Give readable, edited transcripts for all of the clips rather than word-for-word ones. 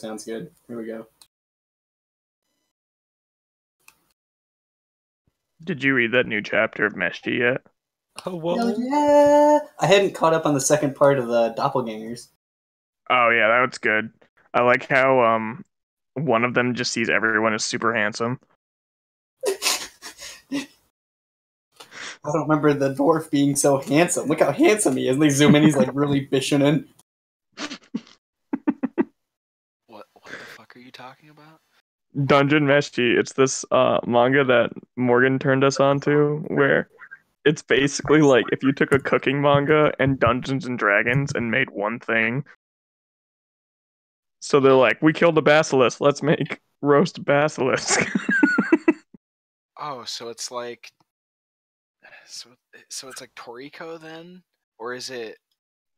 sounds good. Here we go. Did you read that new chapter of Meshti yet? Oh, whoa. Hell yeah! I hadn't caught up on the second part of the doppelgangers. Oh yeah, that was good. I like how one of them just sees everyone as super handsome. I don't remember the dwarf being so handsome. Look how handsome he is. And they zoom in, he's like really bishing in. What the fuck are you talking about? Dungeon Meshti. It's this manga that Morgan turned us on to, where it's basically like if you took a cooking manga and Dungeons and Dragons and made one thing. So they're like, we killed a basilisk, let's make roast basilisk. Oh, so it's like... So it's like Toriko then? Or is it...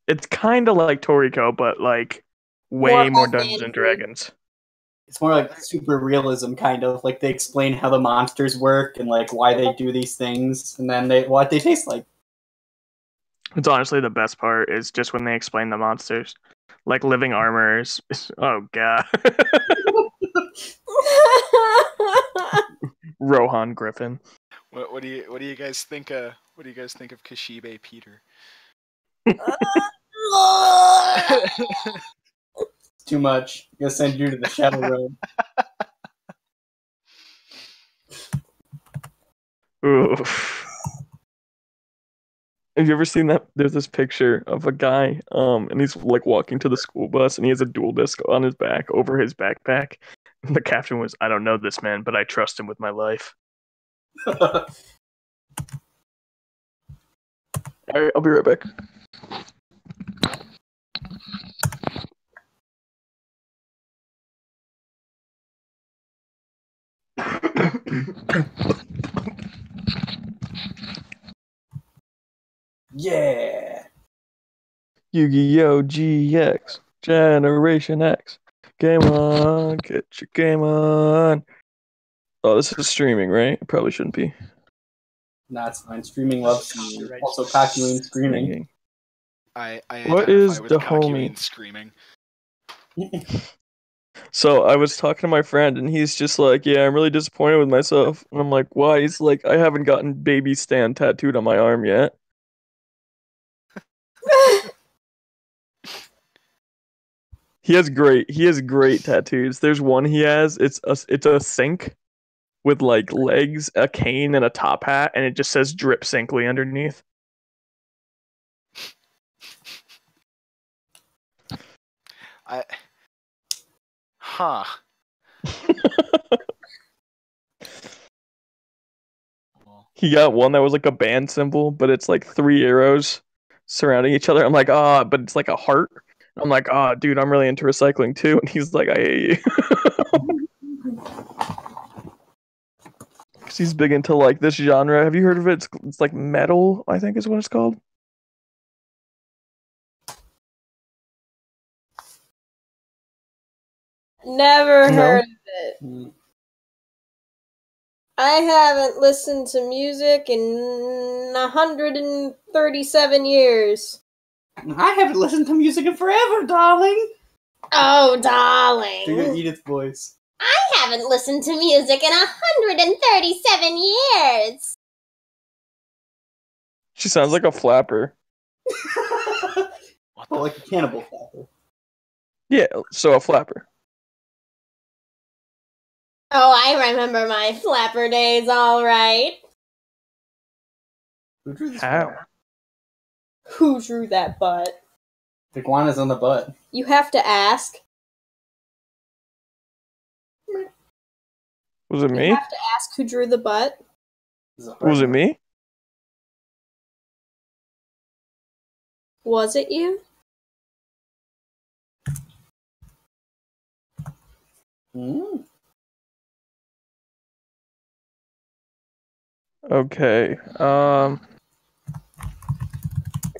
It's kind of like Toriko, but like way more Dungeons and fancy. Dragons. It's more like super realism, kind of. Like they explain how the monsters work and like why they do these things, and then what they taste like. It's honestly the best part is just when they explain the monsters. Like living armors. Oh god. Rohan Griffin. What do you guys think of Kashibe Peter? Too much. I'm gonna send you to the Shadow Realm. Oof. Have you ever seen that? There's this picture of a guy, and he's like walking to the school bus, and he has a dual disc on his back over his backpack. And the caption was, "I don't know this man, but I trust him with my life." Alright, I'll be right back. Yeah. Yu-Gi-Oh! GX Generation X. Game on, get your game on. Oh, this is streaming, right? It probably shouldn't be. Nah, it's fine. Streaming loves you. Also, Kakuin screaming. I What identify is with the Kakuin homie? screaming. So I was talking to my friend, and he's just like, "Yeah, I'm really disappointed with myself." And I'm like, "Why?" He's like, "I haven't gotten baby Stan tattooed on my arm yet." He has great tattoos. There's one he has. It's a sink with like legs, a cane, and a top hat, and it just says "Drip Sinkly" underneath. Huh. He got one that was like a band symbol, but it's like 3 arrows surrounding each other. I'm like, but it's like a heart. I'm like, dude, I'm really into recycling too. And he's like, I hate you. Because he's big into like this genre. Have you heard of it? It's like metal, I think is what it's called. Never No? heard of it. I haven't listened to music in 137 years. I haven't listened to music in forever, darling. Oh, Do darling. your Edith voice. I haven't listened to music in 137 years. She sounds like a flapper. What Oh, the like a cannibal flapper. Yeah, so a flapper. Oh, I remember my flapper days, all right. Who drew this? How? flower? Who drew that butt? The iguana's on the butt. You have to ask. Was it You me? have to ask who drew the butt. This is a hard Was it one. me? Was it you? Mm. Okay.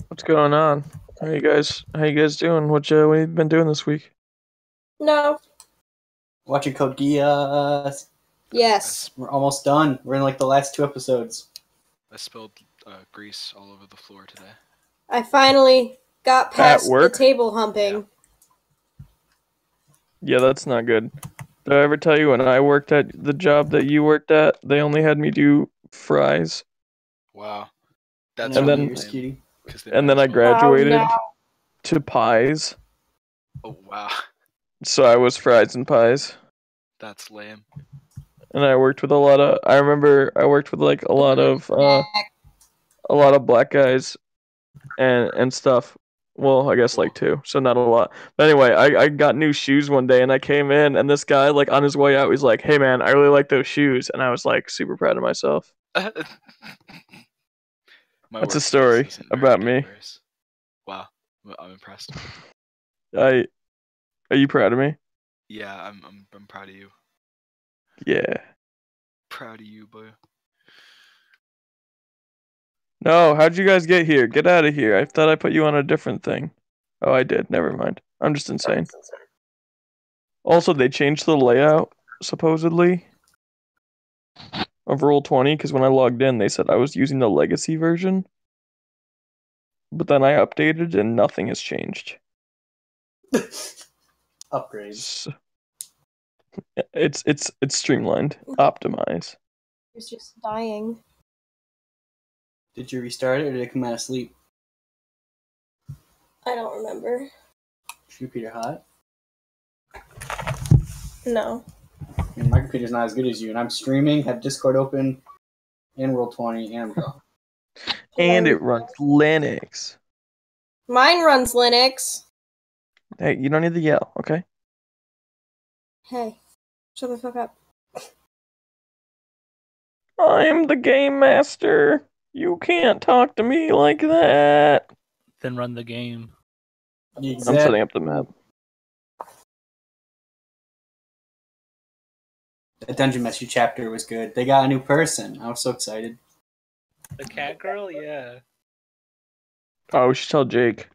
What's going on? How you guys doing? What have you been doing this week? No. Watching Code Geass. Yes. We're almost done. We're in like the last 2 episodes. I spilled grease all over the floor today. I finally got past the work? table humping. Yeah, that's not good. Did I ever tell you when I worked at the job that you worked at, they only had me do fries? Wow. That's And really then- lame, cutie. 'cause they And might then I as well. graduated no. to pies. Oh wow, So I was fries and pies. that's lame. And I worked with a lot of I remember I worked with like a lot of black guys and stuff. Well, I guess like two, so not a lot. But anyway, I got new shoes one day and I came in and this guy like on his way out he's like, "Hey man, I really like those shoes." And I was like super proud of myself. My That's a workspace story isn't very about me. diverse. Wow, I'm impressed. Are you proud of me? Yeah, I'm proud of you. Yeah. Proud of you, boy. No, how'd you guys get here? Get out of here. I thought I put you on a different thing. Oh, I did. Never mind. I'm just insane. Also, they changed the layout, supposedly, of Roll20, because when I logged in, they said I was using the legacy version. But then I updated and nothing has changed. Upgrades. So, it's streamlined. Optimize. It's just dying. Did you restart it or did it come out of sleep? I don't remember. Is your computer hot? No. I mean, my computer's not as good as you, and I'm streaming, have Discord open, and Roll20, and I'm gone. And it runs Linux. Mine runs Linux. Hey, you don't need to yell, okay? Hey, shut the fuck up. I'm the game master. You can't talk to me like that. Then run the game. I'm setting up the map. The Dungeon Master chapter was good. They got a new person. I was so excited. The cat girl, yeah. Oh, we should tell Jake.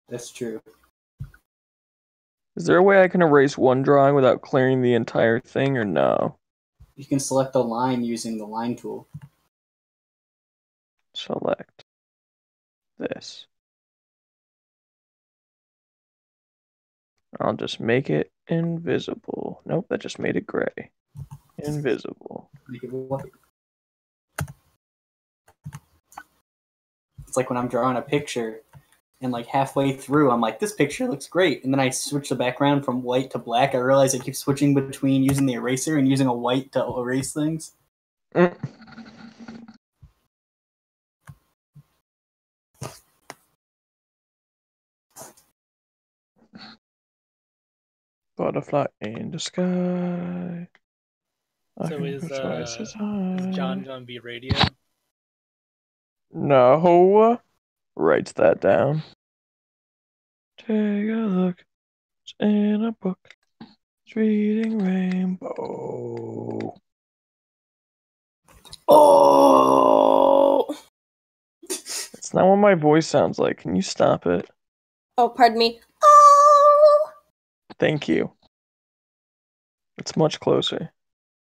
That's true. Is there a way I can erase one drawing without clearing the entire thing, or no? You can select a line using the line tool. Select this. I'll just make it invisible. Nope, that just made it gray. Invisible. Make it white. It's like when I'm drawing a picture, and like halfway through, I'm like, this picture looks great. And then I switch the background from white to black. I realize I keep switching between using the eraser and using a white to erase things. Butterfly in the sky. So is John gonna be radio? No. Writes that down. Take a look. It's in a book. It's reading Rainbow. Oh! That's not what my voice sounds like. Can you stop it? Oh, pardon me. Oh! Thank you. It's much closer.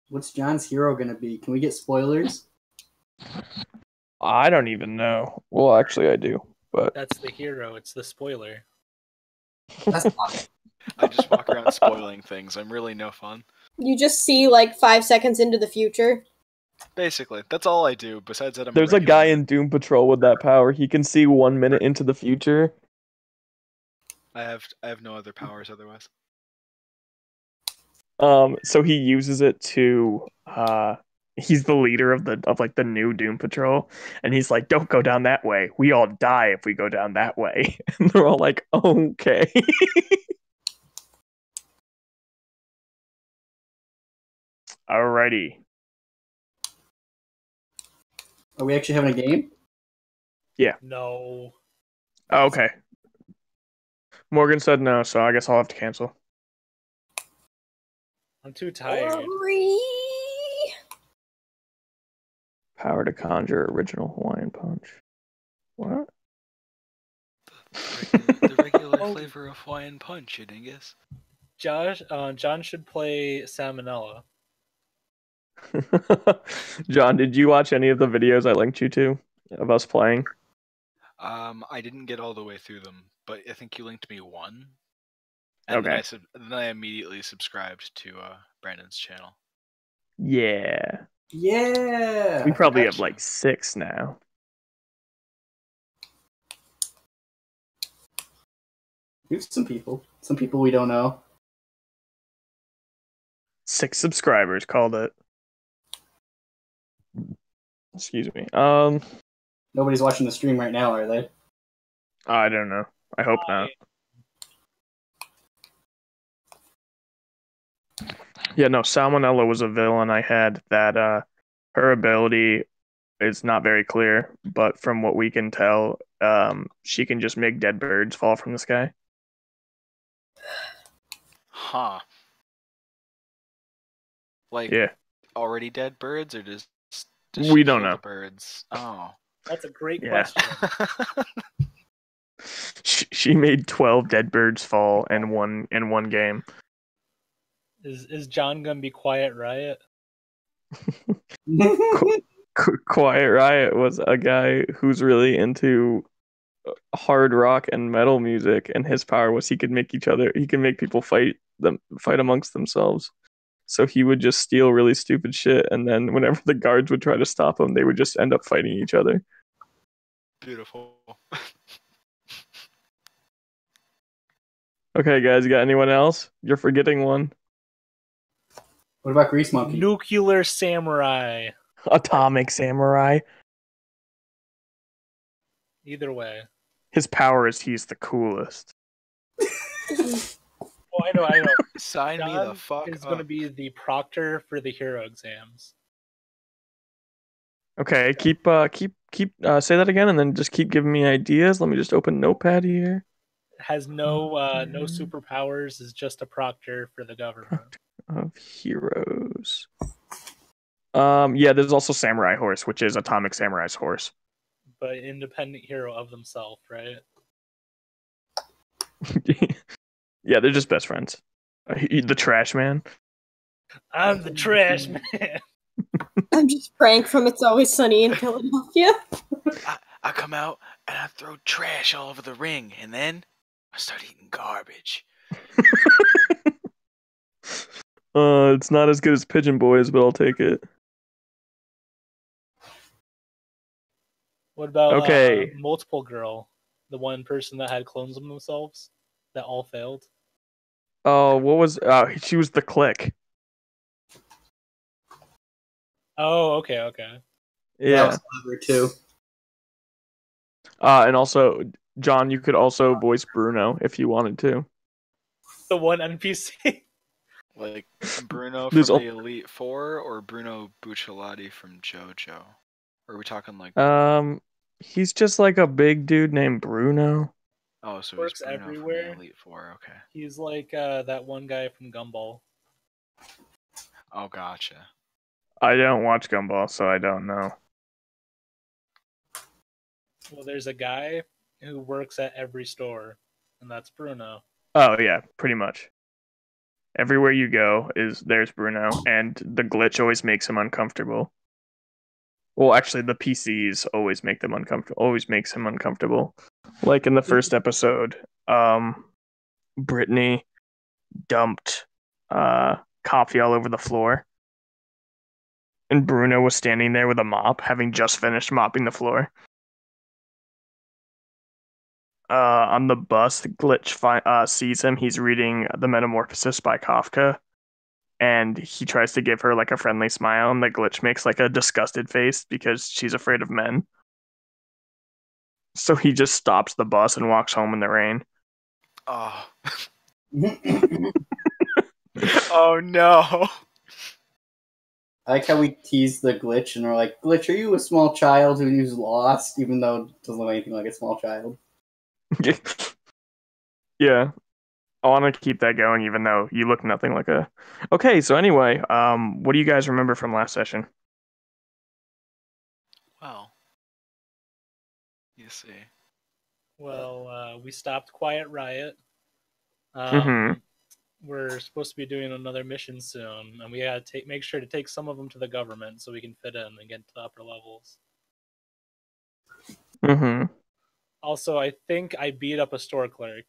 What's John's hero gonna be? Can we get spoilers? I don't even know. Well, actually, I do. But That's the hero. It's the spoiler. That's not. I just walk around spoiling things. I'm really no fun. You just see like 5 seconds into the future. Basically, that's all I do. Besides that, I'm there's a guy in Doom Patrol with that power. He can see 1 minute into the future. I have no other powers otherwise. So he uses it to he's the leader of the new Doom Patrol, and he's like, "Don't go down that way. We all die if we go down that way." And they're all like, "Okay." Alrighty. Are we actually having a game? No. Oh, okay. Morgan said no, so I guess I'll have to cancel. I'm too tired. Power to conjure original Hawaiian punch. What? The regular flavor of Hawaiian punch, you dingus. John should play Salmonella. John, did you watch any of the videos I linked you to of us playing? I didn't get all the way through them, but I think you linked me one. And Okay. then I immediately subscribed to Brandon's channel. Yeah. Yeah. We probably have Gotcha. like 6 now. We have some people. Some people we don't know. 6 subscribers called it. Excuse me. Nobody's watching the stream right now, are they? I don't know. I hope not. Yeah, no, Salmonella was a villain I had that her ability is not very clear, but from what we can tell, she can just make dead birds fall from the sky. Huh. Like, Yeah. already dead birds, or does We she don't kill know. the birds? Oh. That's a great Yeah. question. She made 12 dead birds fall in one game. Is John gonna be Quiet Riot? Quiet Riot was a guy who's really into hard rock and metal music, and his power was he could make people fight amongst themselves. So he would just steal really stupid shit, and then whenever the guards would try to stop him, they would just end up fighting each other. Beautiful. Okay, guys, you got anyone else? You're forgetting one. What about Grease Monkey? Nuclear Samurai. Atomic Samurai. Either way. His power is he's the coolest. Oh, I know. Sign me the John fuck is up. going to be the proctor for the hero exams. Okay, keep say that again, and then just keep giving me ideas. Let me just open Notepad here. Has no superpowers. Is just a proctor for the government. Of heroes. Yeah, there's also Samurai Horse, which is Atomic Samurai's horse. But independent hero of themselves, right? Yeah, they're just best friends. The Trash Man. I'm the trash man. I'm just Frank from It's Always Sunny in Philadelphia. I come out and I throw trash all over the ring, and then I start eating garbage. It's not as good as Pigeon Boys, but I'll take it. What about Okay. Multiple Girl? The one person that had clones of themselves that all failed? Oh, what was... she was the Click. Oh, okay. Yeah. That was clever, too. And also, John, you could also voice Bruno if you wanted to. The one NPC. Like Bruno from There's the Elite Four, or Bruno Bucciolati from JoJo? Or are we talking like... He's just like a big dude named Bruno. Oh, so Works he's Bruno everywhere. from the Elite Four, okay. He's like that one guy from Gumball. Oh, gotcha. I don't watch Gumball, so I don't know. Well, there's a guy who works at every store, and that's Bruno. Oh, yeah, pretty much. Everywhere you go there's Bruno, and the glitch always makes him uncomfortable. Well, actually, the PCs always makes him uncomfortable. Like in the first episode, Brittany dumped coffee all over the floor, and Bruno was standing there with a mop, having just finished mopping the floor. On the bus, Glitch sees him. He's reading The Metamorphosis by Kafka, and he tries to give her like a friendly smile, and the Glitch makes like a disgusted face because she's afraid of men. So he just stops the bus and walks home in the rain. Oh. Oh no. I like how we tease the Glitch and we're like, Glitch, are you a small child who's lost, even though it doesn't look anything like a small child? Yeah. I want to keep that going, even though you look nothing like a... Okay, so anyway, what do you guys remember from last session? Well, you see. Well, we stopped Quiet Riot. We're supposed to be doing another mission soon, and we gotta make sure to take some of them to the government so we can fit in and get to the upper levels. Also, I think I beat up a store clerk.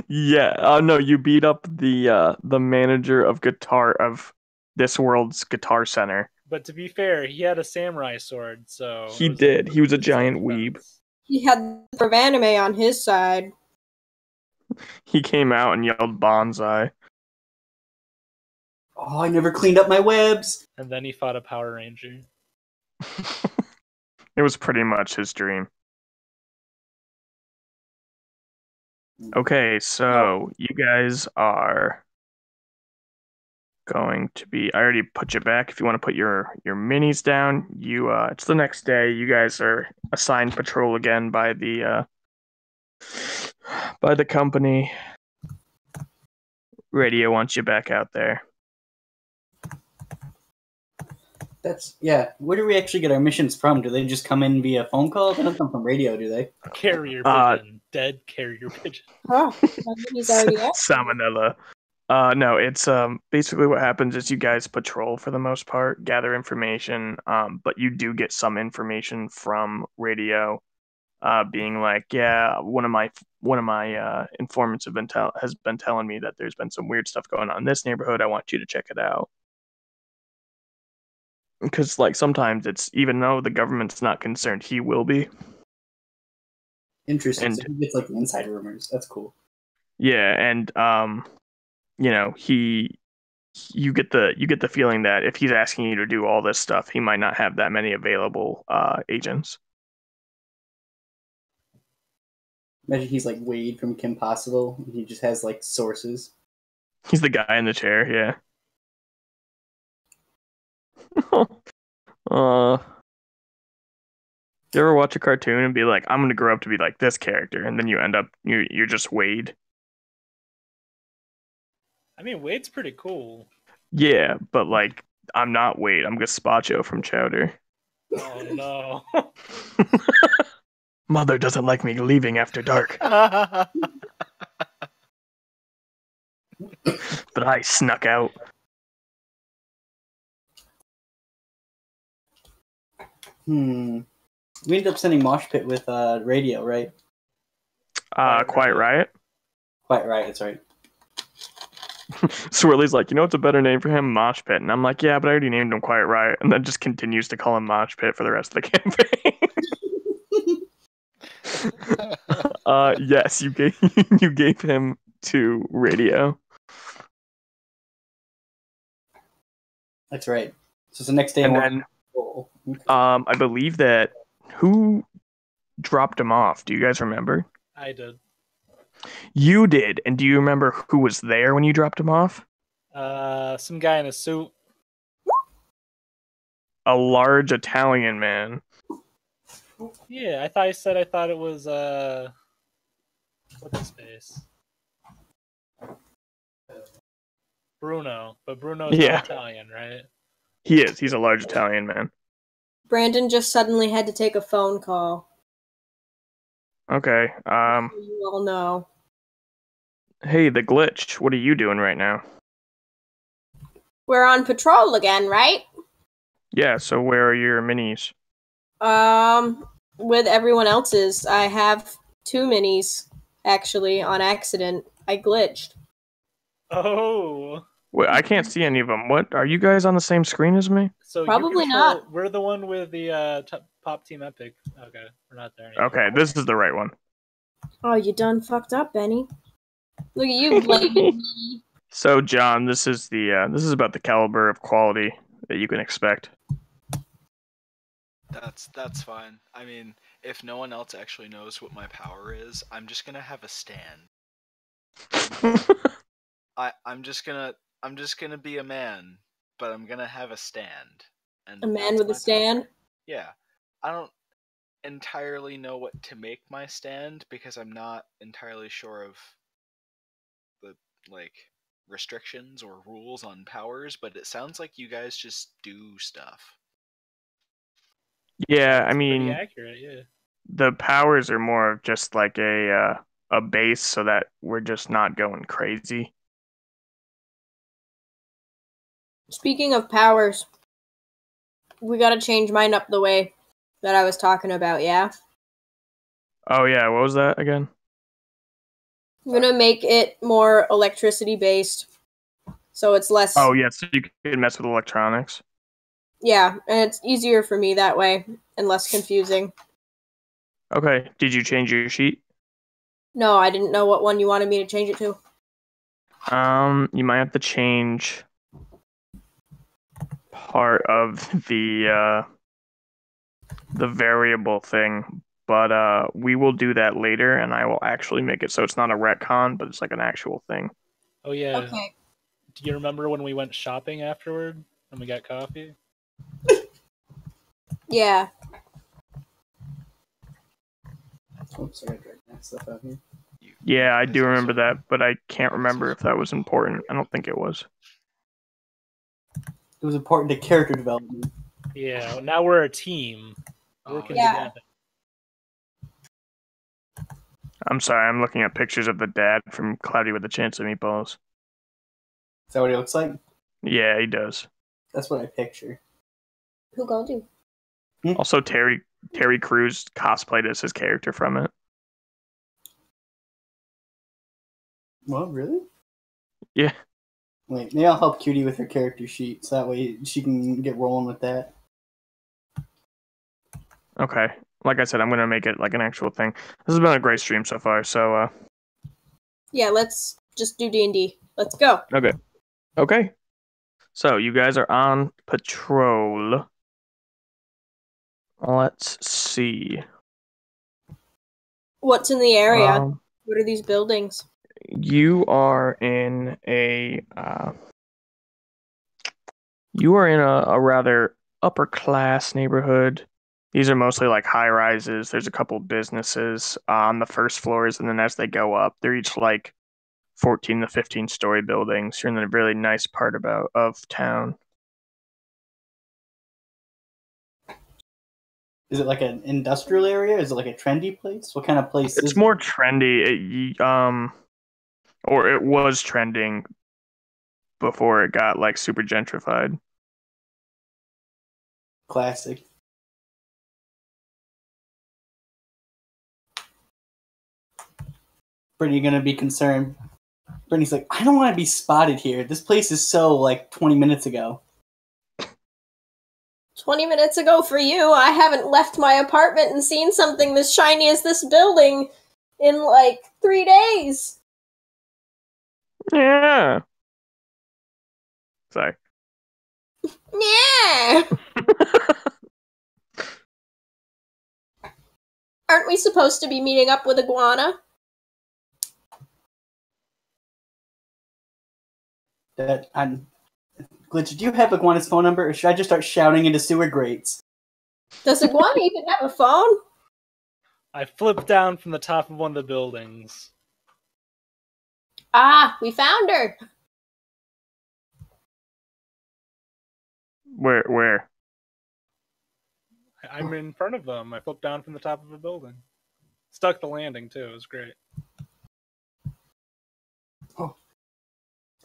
Yeah. Oh no, you beat up the manager of this world's Guitar Center. But to be fair, he had a samurai sword, so He did. He was a giant weeb. He had the of anime on his side. He came out and yelled bonsai. Oh, I never cleaned up my webs. And then he fought a Power Ranger. It was pretty much his dream. Okay, so you guys are going to be. I already put you back. If you want to put your minis down, it's the next day. You guys are assigned patrol again by the company. Radio wants you back out there. Where do we actually get our missions from? Do they just come in via phone call? They don't come from radio, do they? Carrier pigeon. Dead carrier pigeon. Oh, he's already out. Salmonella. No, it's basically what happens is you guys patrol for the most part, gather information, but you do get some information from radio, being like, yeah, one of my informants has been telling me that there's been some weird stuff going on in this neighborhood. I want you to check it out. Because like sometimes it's, even though the government's not concerned, he will be. Interesting. And so he gets like the inside rumors. That's cool. yeah, and you know, you get the feeling that if he's asking you to do all this stuff, he might not have that many available agents. Imagine he's like Wade from Kim Possible, and he just has like sources. He's the guy in the chair, yeah. You ever watch a cartoon and be like, I'm gonna grow up to be like this character, and then you end up you're just Wade? I mean, Wade's pretty cool. Yeah, but like I'm not Wade. I'm Gazpacho from Chowder. Oh no. Mother doesn't like me leaving after dark. But I snuck out. We ended up sending Mosh Pit with radio, right? Quiet Riot. Quite right, that's right. Swirly's like, you know what's a better name for him? Mosh Pit. And I'm like, yeah, but I already named him Quiet Riot. And then just continues to call him Mosh Pit for the rest of the campaign. Yes, you gave him to radio. That's right. So it's the next day. And then, I believe that who dropped him off? Do you guys remember? I did. You did. And do you remember who was there when you dropped him off? Some guy in a suit. A large Italian man. Yeah, I thought it was what's his face? Bruno, but Bruno's not Italian, right? He is. He's a large Italian man. Brandon just suddenly had to take a phone call. Okay. You all know. Hey, the glitch. What are you doing right now? We're on patrol again, right? Yeah, so where are your minis? With everyone else's. I have 2 minis, actually, on accident. I glitched. Oh. Wait, I can't see any of them. What? Are you guys on the same screen as me? So probably not. We're the one with the Pop Team Epic. Okay, we're not there anymore. Okay, this is the right one. Oh, you done fucked up, Benny. Look at you blaming me. So, John, this is about the caliber of quality that you can expect. That's fine. I mean, if no one else actually knows what my power is, I'm just gonna have a stand. I'm just gonna be a man, but I'm gonna have a stand. And a man with a stand? Power. Yeah. I don't entirely know what to make my stand because I'm not entirely sure of the restrictions or rules on powers, but it sounds like you guys just do stuff. Yeah, I mean, pretty accurate, yeah. The powers are more of just like a base so that we're just not going crazy. Speaking of powers, we gotta change mine up the way that I was talking about, yeah. Oh yeah, what was that again? I'm gonna make it more electricity based, so it's less. Oh yeah, so you can mess with electronics. Yeah, and it's easier for me that way and less confusing. Okay, did you change your sheet? No, I didn't know what one you wanted me to change it to. You might have to change part of the variable thing, but we will do that later, and I will actually make it so it's not a retcon, but it's like an actual thing. Oh yeah. Okay. Do you remember when we went shopping afterward and we got coffee? Yeah. Oops, I gotta drag that stuff out here. Yeah, I do remember that, but I can't remember if that was important. I don't think it was. It was important to character development. Yeah. Now we're a team working Yeah. together. I'm sorry, I'm looking at pictures of the dad from Cloudy with a Chance of Meatballs. Is that what he looks like? Yeah, he does. That's what I picture. Who gonna do? Also, Terry Crews cosplayed as his character from it. What, really? Yeah. Wait, maybe I'll help Cutie with her character sheet, so that way she can get rolling with that. Okay. Like I said, I'm gonna make it like an actual thing. This has been a great stream so far. So, Yeah, let's just do D&D. Let's go. okay. So you guys are on patrol. Let's see. What's in the area? Um, What are these buildings? you are in a rather upper class neighborhood. These are mostly like high rises. There's a couple businesses on the first floors, and then as they go up, they're each like 14 to 15 story buildings. You're in a really nice part of town. Is it like an industrial area? Is it like a trendy place? What kind of place is It's more trendy. Or it was trending before it got like super gentrified. Classic. Brittany gonna be concerned. Brittany's like, I don't want to be spotted here. This place is so like 20 minutes ago. 20 minutes ago for you. I haven't left my apartment and seen something as shiny as this building in like 3 days. Yeah. Sorry. Yeah. Aren't we supposed to be meeting up with Iguana? Glitch, do you have Iguana's phone number, or should I just start shouting into sewer grates? Does Iguana even have a phone? I flipped down from the top of one of the buildings. Ah, we found her. Where? I'm in front of them. I flipped down from the top of a building. Stuck the landing too. It was great.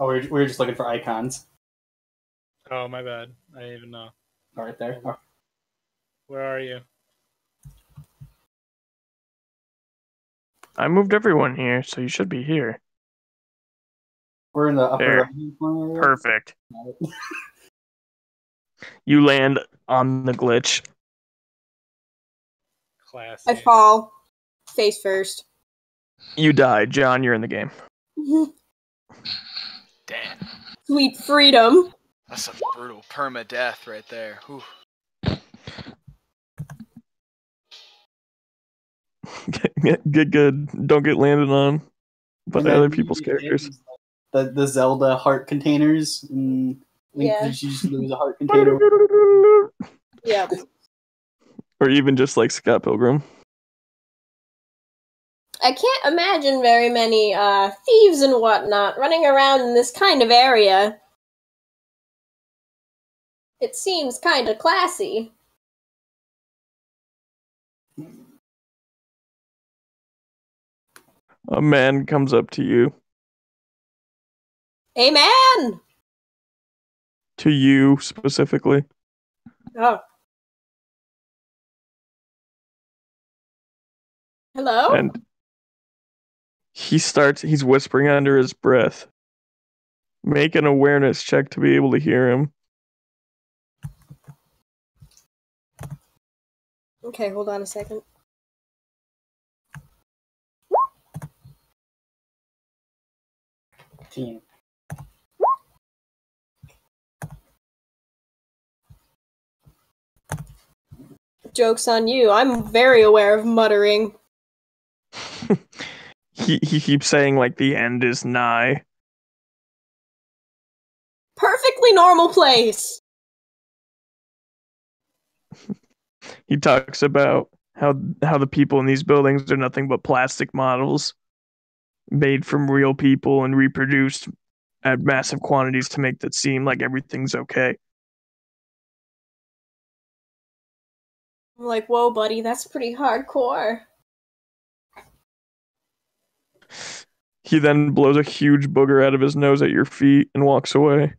Oh, we were just looking for icons. Oh, my bad. I didn't even know. All right there. Oh. Where are you? I moved everyone here, so you should be here. We're in the upper There. right-hand corner. Perfect. You land on the glitch. Classy. I fall. Face first. You die. John, you're in the game. Damn. Sweet freedom. That's a brutal permadeath right there. Whew. Get good. Don't get landed on by And then other people's characters. The Zelda heart containers. And Yeah. you just lose a heart container. Yep. Or even just like Scott Pilgrim. I can't imagine very many thieves and whatnot running around in this kind of area. It seems kind of classy. A man comes up to you. Hey, man! To you specifically. Oh. Hello? And he's whispering under his breath. Make an awareness check to be able to hear him. Okay, hold on a second. Team. Joke's on you. I'm very aware of muttering. He keeps saying like the end is nigh. Perfectly normal place. He talks about how the people in these buildings are nothing but plastic models made from real people and reproduced at massive quantities to make it seem like everything's okay. I'm like, whoa, buddy, that's pretty hardcore. He then blows a huge booger out of his nose at your feet and walks away.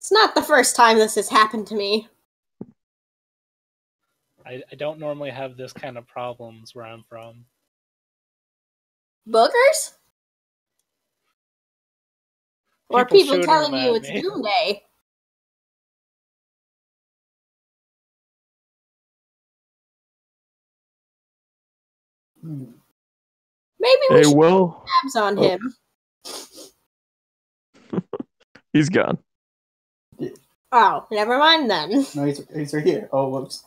It's not the first time this has happened to me. I don't normally have this kind of problems where I'm from. Boogers? Or people shooting telling them you at it's me. doomsday? Maybe we Hey, should well, tabs on oh. him. He's gone. Oh, never mind then. No, he's right here. Oh, whoops.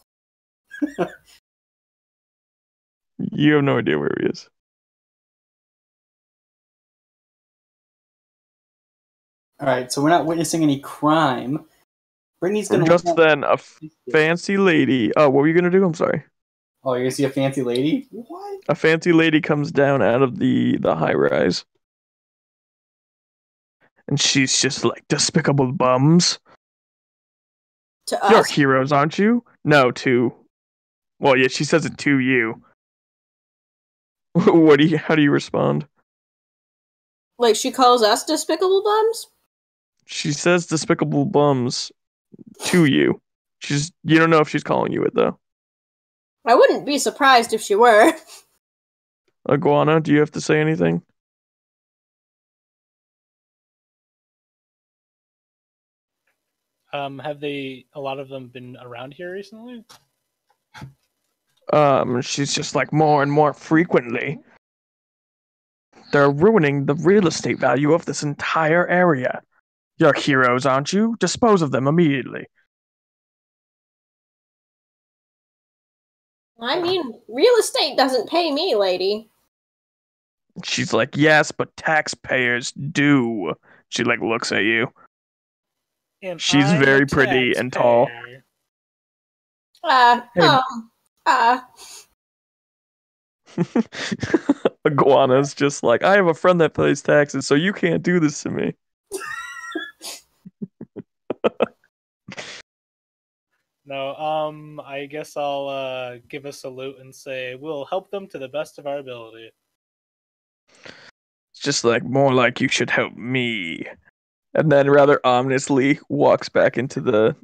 You have no idea where he is. All right, so we're not witnessing any crime. Brittany's gonna Just look then, a fancy lady. Oh, what were you gonna do? I'm sorry. Oh, you're gonna see a fancy lady? What? A fancy lady comes down out of the high rise. And she's just like, despicable bums. To You're us? heroes, aren't you? No, to. Well, yeah, she says it to you. How do you respond? Like, she calls us despicable bums? She says despicable bums to you. You don't know if she's calling you it though. I wouldn't be surprised if she were. Iguana, do you have to say anything? Have a lot of them been around here recently? She's just like more and more frequently. They're ruining the real estate value of this entire area. You're heroes, aren't you? Dispose of them immediately. I mean, real estate doesn't pay me, lady. She's like, yes, but taxpayers do. She like looks at you. And She's I'm very a pretty and tall. taxpayer. Hey. Iguana's just like, I have a friend that pays taxes, so you can't do this to me. No, I guess I'll give a salute and say we'll help them to the best of our ability. It's just like, more like you should help me. And then rather ominously walks back into the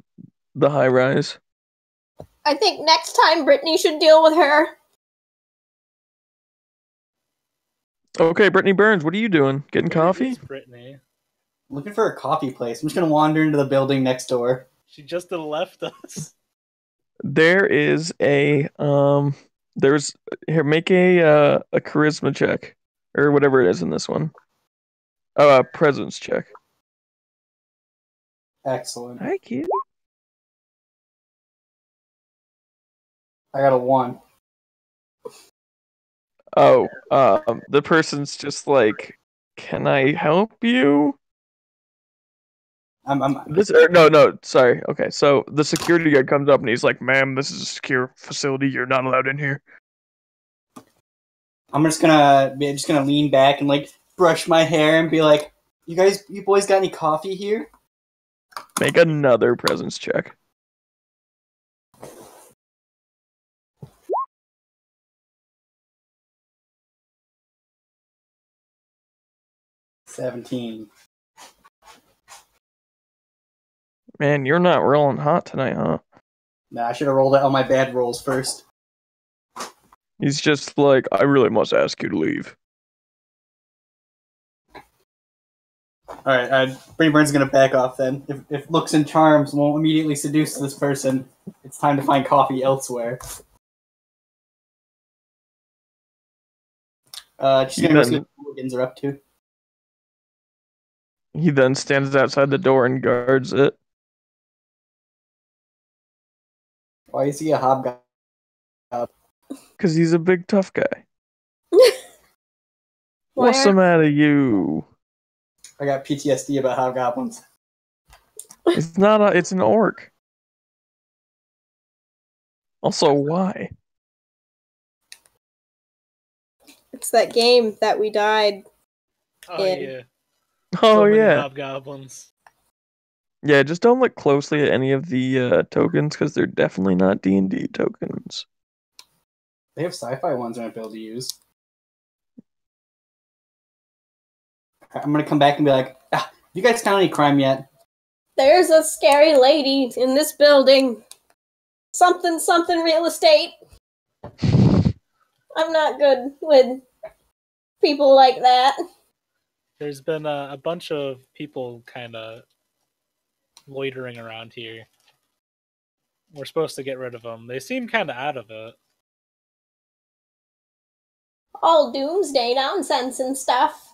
high rise. I think next time Brittany should deal with her. Okay, Brittany Burns, what are you doing? Getting Where coffee? is Brittany? Looking for a coffee place. I'm just gonna wander into the building next door. She just left us. There is a there's here, make a charisma check. Or whatever it is in this one. Oh, a presence check. Excellent. Hi, kid. I got a 1. Oh, the person's just like, can I help you? No, sorry. Okay, so the security guard comes up and he's like, ma'am, this is a secure facility. You're not allowed in here. I'm just gonna lean back and like brush my hair and be like, you boys got any coffee here? Make another presence check. $17. Man, you're not rolling hot tonight, huh? Nah, I should have rolled out all my bad rolls first. He's just like, I really must ask you to leave. Alright, Brainburn's gonna back off then. If looks and charms won't immediately seduce this person, it's time to find coffee elsewhere. Just gonna go see what the hooligans are up to. He then stands outside the door and guards it. Why is he a hobgoblin? Because he's a big tough guy. Why What's the matter, you? I got PTSD about hobgoblins. It's not it's an orc. Also, why? It's that game that we died. Oh in. yeah. Oh, So many yeah. hobgoblins. Yeah, just don't look closely at any of the tokens, because they're definitely not D&D tokens. They have sci-fi ones I might be able to use. I'm gonna come back and be like, you guys found any crime yet? There's a scary lady in this building. Something real estate. I'm not good with people like that. There's been a bunch of people kind of loitering around here. We're supposed to get rid of them. They seem kind of out of it. All doomsday nonsense and stuff.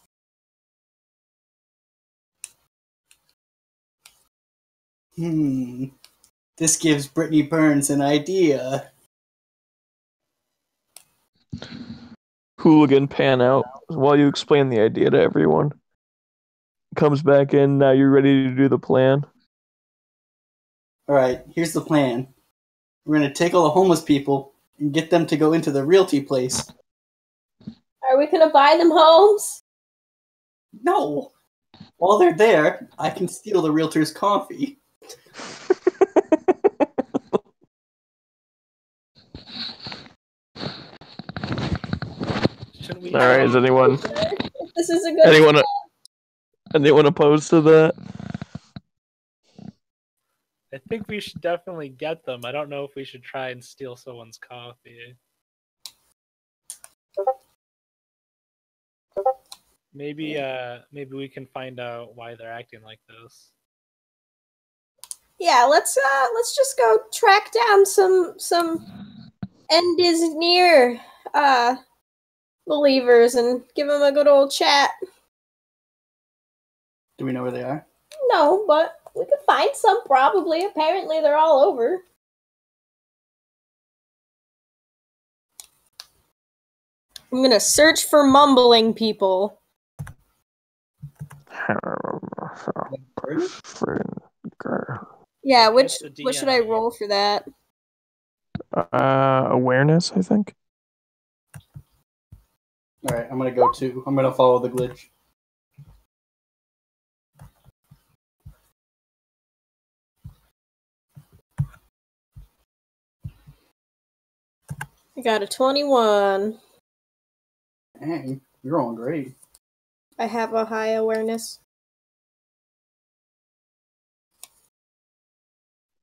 This gives Brittany Burns an idea. Hooligan pan out while you explain the idea to everyone. Comes back in, now you're ready to do the plan. Alright, here's the plan. We're gonna take all the homeless people and get them to go into the realty place. Are we gonna buy them homes? No! While they're there, I can steal the realtor's coffee. Shouldn't we? Alright, is anyone This is a good anyone opposed to that? I think we should definitely get them. I don't know if we should try and steal someone's coffee. Maybe we can find out why they're acting like this. Yeah, let's just go track down some end is near believers and give them a good old chat. Do we know where they are? No, but we could find some probably. Apparently they're all over. I'm gonna search for mumbling people. Yeah, what should I roll for that? Awareness, I think. Alright, I'm gonna follow the glitch. I got a 21. Dang, you're all great. I have a high awareness.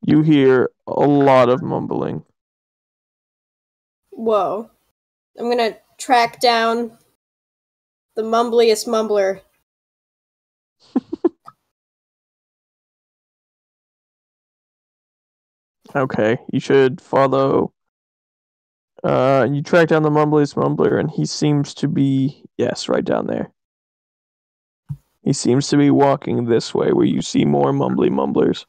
You hear a lot of mumbling. Whoa. I'm gonna track down the mumbliest mumbler. Okay, you should follow. You track down the mumbliest mumbler, and he seems to be, yes, right down there. He seems to be walking this way, where you see more mumbly mumblers.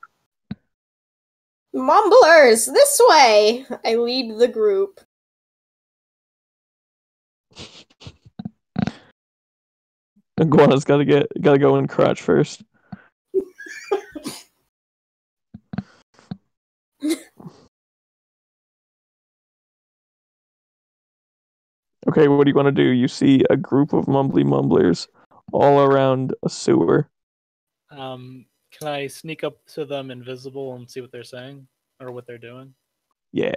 Mumblers, this way! I lead the group. Iguana's gotta go in crotch first. Okay, what do you want to do? You see a group of mumbly mumblers all around a sewer. Can I sneak up to them invisible and see what they're saying or what they're doing? Yeah.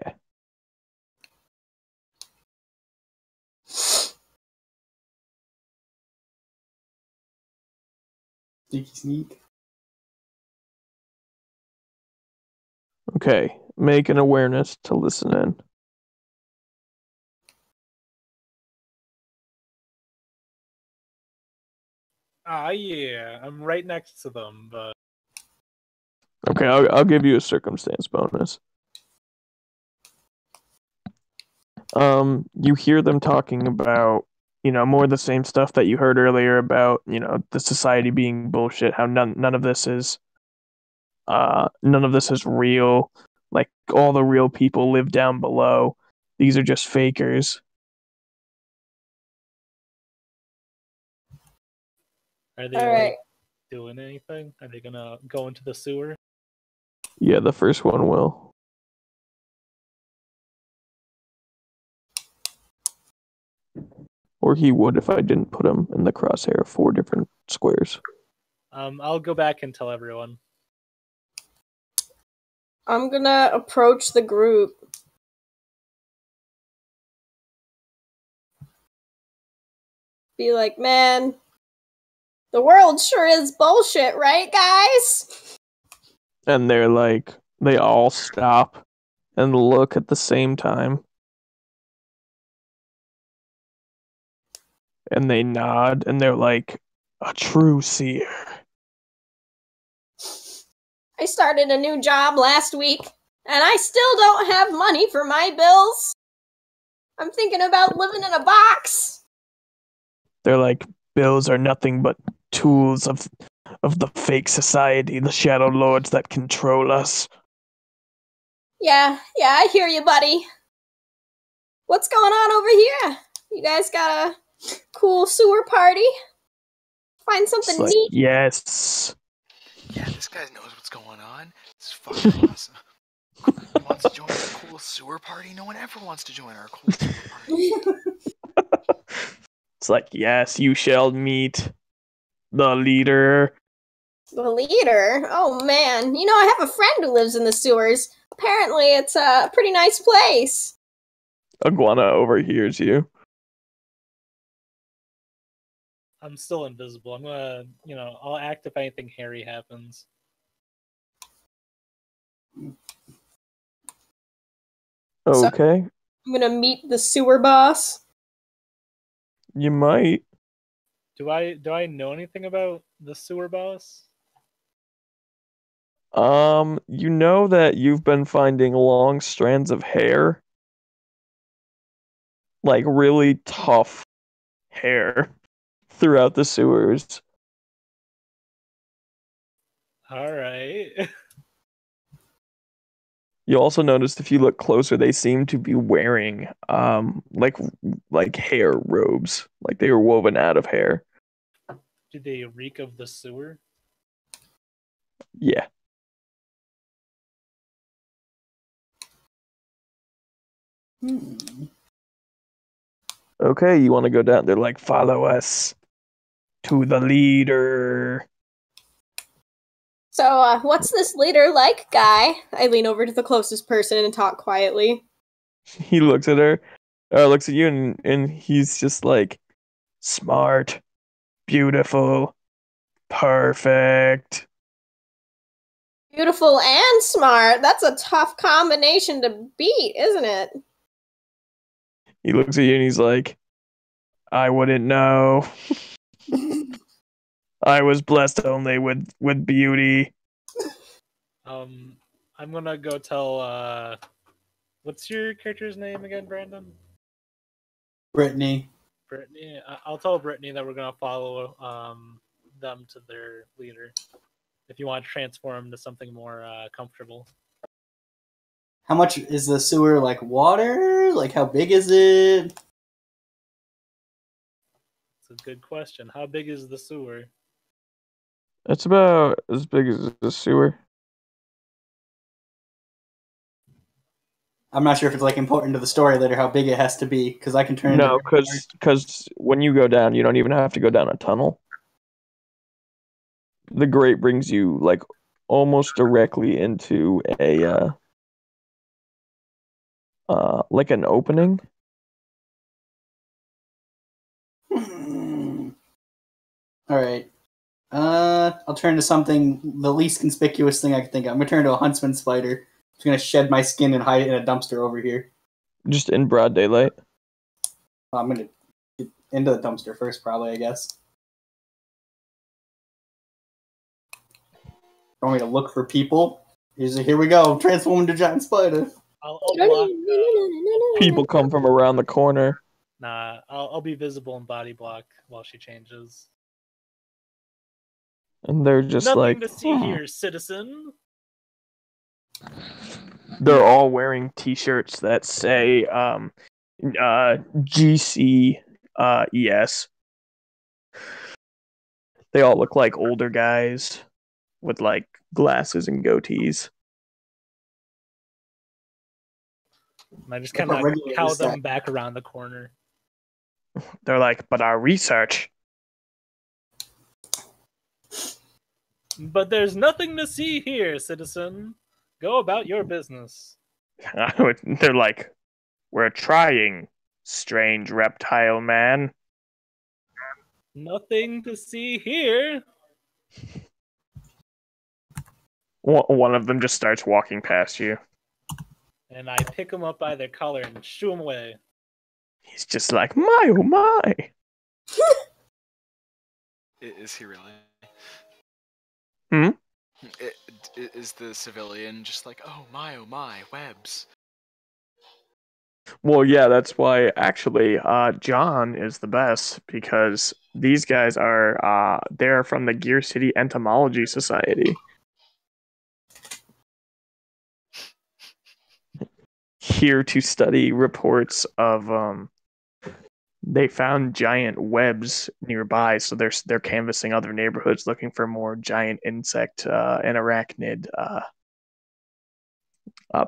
Sneaky sneak. Okay, make an awareness to listen in. Yeah, I'm right next to them, but Okay, I'll give you a circumstance bonus. You hear them talking about, more of the same stuff that you heard earlier about, the society being bullshit, how none of this is real. Like all the real people live down below. These are just fakers. are they All right. doing anything? Are they gonna go into the sewer? Yeah, the first one will. Or he would if I didn't put him in the crosshair of 4 different squares. I'll go back and tell everyone. I'm gonna approach the group. Be like, man, the world sure is bullshit, right, guys? And they're like, they all stop and look at the same time. And they nod and they're like, a true seer. I started a new job last week, and I still don't have money for my bills. I'm thinking about living in a box. They're like, bills are nothing but tools of the fake society, the shadow lords that control us. Yeah, I hear you, buddy. What's going on over here? You guys got a cool sewer party? Find something It's like, neat? yes. Yeah, this guy knows what's going on. It's fucking awesome. He wants to join our cool sewer party? No one ever wants to join our cool sewer party. It's like, yes, you shall meet the leader. The leader? Oh man, I have a friend who lives in the sewers. Apparently it's a pretty nice place. Iguana overhears you. I'm still invisible. I'm gonna, I'll act if anything hairy happens. Okay, I'm gonna meet the sewer boss. you might. Do I know anything about the sewer boss? You know that you've been finding long strands of hair, like really tough hair, throughout the sewers. All right. You also noticed if you look closer, they seem to be wearing like hair robes, like they were woven out of hair. Do they reek of the sewer? Yeah. Okay, you want to go down? They're like, follow us to the leader. So, what's this leader like, guy? I lean over to the closest person and talk quietly. He looks at her, looks at you, and he's just like, smart, beautiful, perfect. Beautiful and smart. That's a tough combination to beat, isn't it? He looks at you and he's like, I wouldn't know. I was blessed only with beauty. I'm gonna go tell. What's your character's name again, Brandon? Brittany. Brittany. I'll tell Brittany that we're gonna follow them to their leader. If you want to transform to something more comfortable. How much is the sewer, like water? Like how big is it? It's a good question. How big is the sewer? It's about as big as the sewer. I'm not sure if it's like important to the story later how big it has to be because I can turn. No, because when you go down, you don't even have to go down a tunnel. The grate brings you like almost directly into a like an opening. All right. I'll turn to something, the least conspicuous thing I can think of. I'm gonna turn to a huntsman spider. I'm just gonna shed my skin and hide it in a dumpster over here. Just in broad daylight. I'm gonna get into the dumpster first, probably, I guess. Want me to look for people? Here we go. Transform into giant spider. I'll block. People come from around the corner. Nah, I'll be visible in body block while she changes. And they're just Nothing like, to see here, citizen. they're all wearing t-shirts that say GCES. They all look like older guys with like glasses and goatees. And I just Like kind a of regular cow set. them back around the corner. They're like, but our research. But there's nothing to see here, citizen. Go about your business. They're like, we're trying, strange reptile man. Nothing to see here. One of them just starts walking past you. And I pick them up by their collar and shoo them away. He's just like, my oh my. Is he really? Hmm? Is the civilian just like, oh my, webs? Well, yeah, that's why actually John is the best, because these guys are they're from the Gear City Entomology Society. Here to study reports of they found giant webs nearby, so they're canvassing other neighborhoods looking for more giant insect and arachnid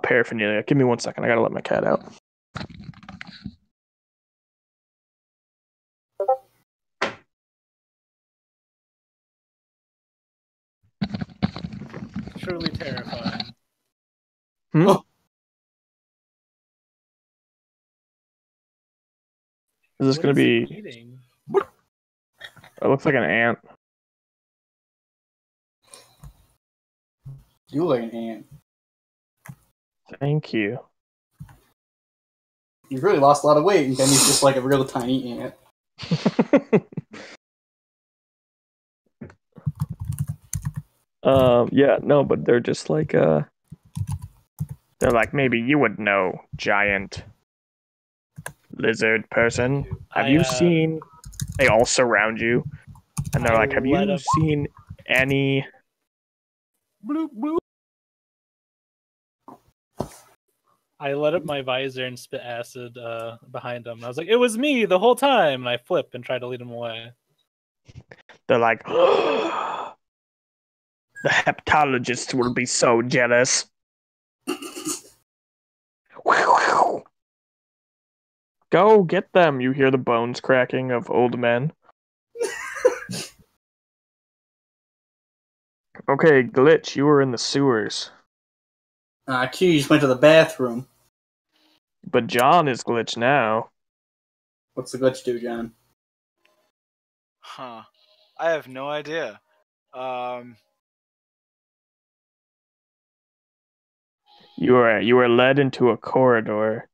paraphernalia. Give me 1 second, I gotta let my cat out. Truly terrifying. Hmm? Oh. Is this What gonna is he be? eating? It looks like an ant. You look like an ant. Thank you. You've really lost a lot of weight, and then he's just like a real tiny ant. Yeah, no, but they're just like they're like, maybe you would know, giant lizard person. Have you seen? They all surround you, and they're like, have you seen any? Bloop, bloop. I let up my visor and spit acid behind him. I was like, it was me the whole time! And I flip and try to lead him away. They're like, the heptologists will be so jealous. Go get them, you hear the bones cracking of old men. Okay, Glitch, you were in the sewers. Q just went to the bathroom. But John is Glitch now. What's the glitch do, John? Huh. I have no idea. You were led into a corridor.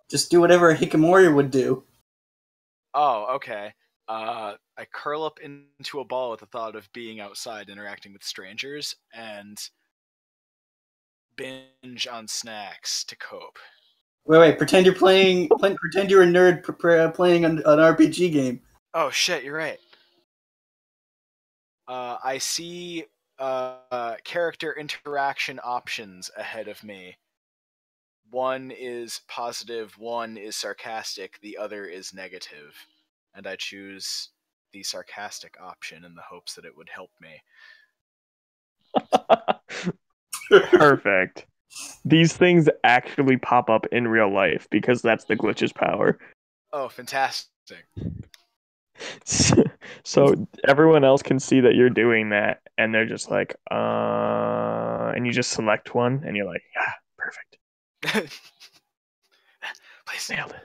Just do whatever a Hikikomori would do. Oh, okay. I curl up into a ball with the thought of being outside interacting with strangers and binge on snacks to cope. Wait, pretend you're playing. Pretend you're a nerd playing an RPG game. Oh shit, you're right. I see character interaction options ahead of me. One is positive, one is sarcastic, the other is negative. And I choose the sarcastic option in the hopes that it would help me. Perfect. These things actually pop up in real life because that's the Glitch's power. Oh, fantastic. So everyone else can see that you're doing that, and they're just like, and you just select one, and you're like, perfect. Please. Nailed it.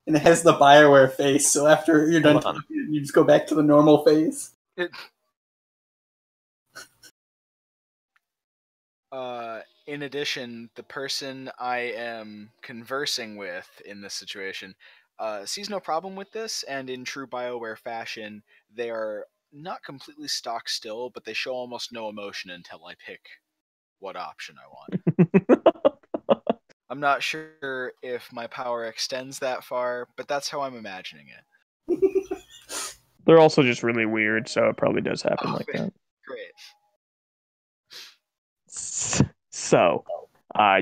And it has the Bioware face, so after you're done talking, you just go back to the normal face. In addition, the person I am conversing with in this situation sees no problem with this, and in true BioWare fashion, they are not completely stock still, but they show almost no emotion until I pick what option I want. I'm not sure if my power extends that far, but that's how I'm imagining it. They're also just really weird, so it probably does happen like that. Great. So,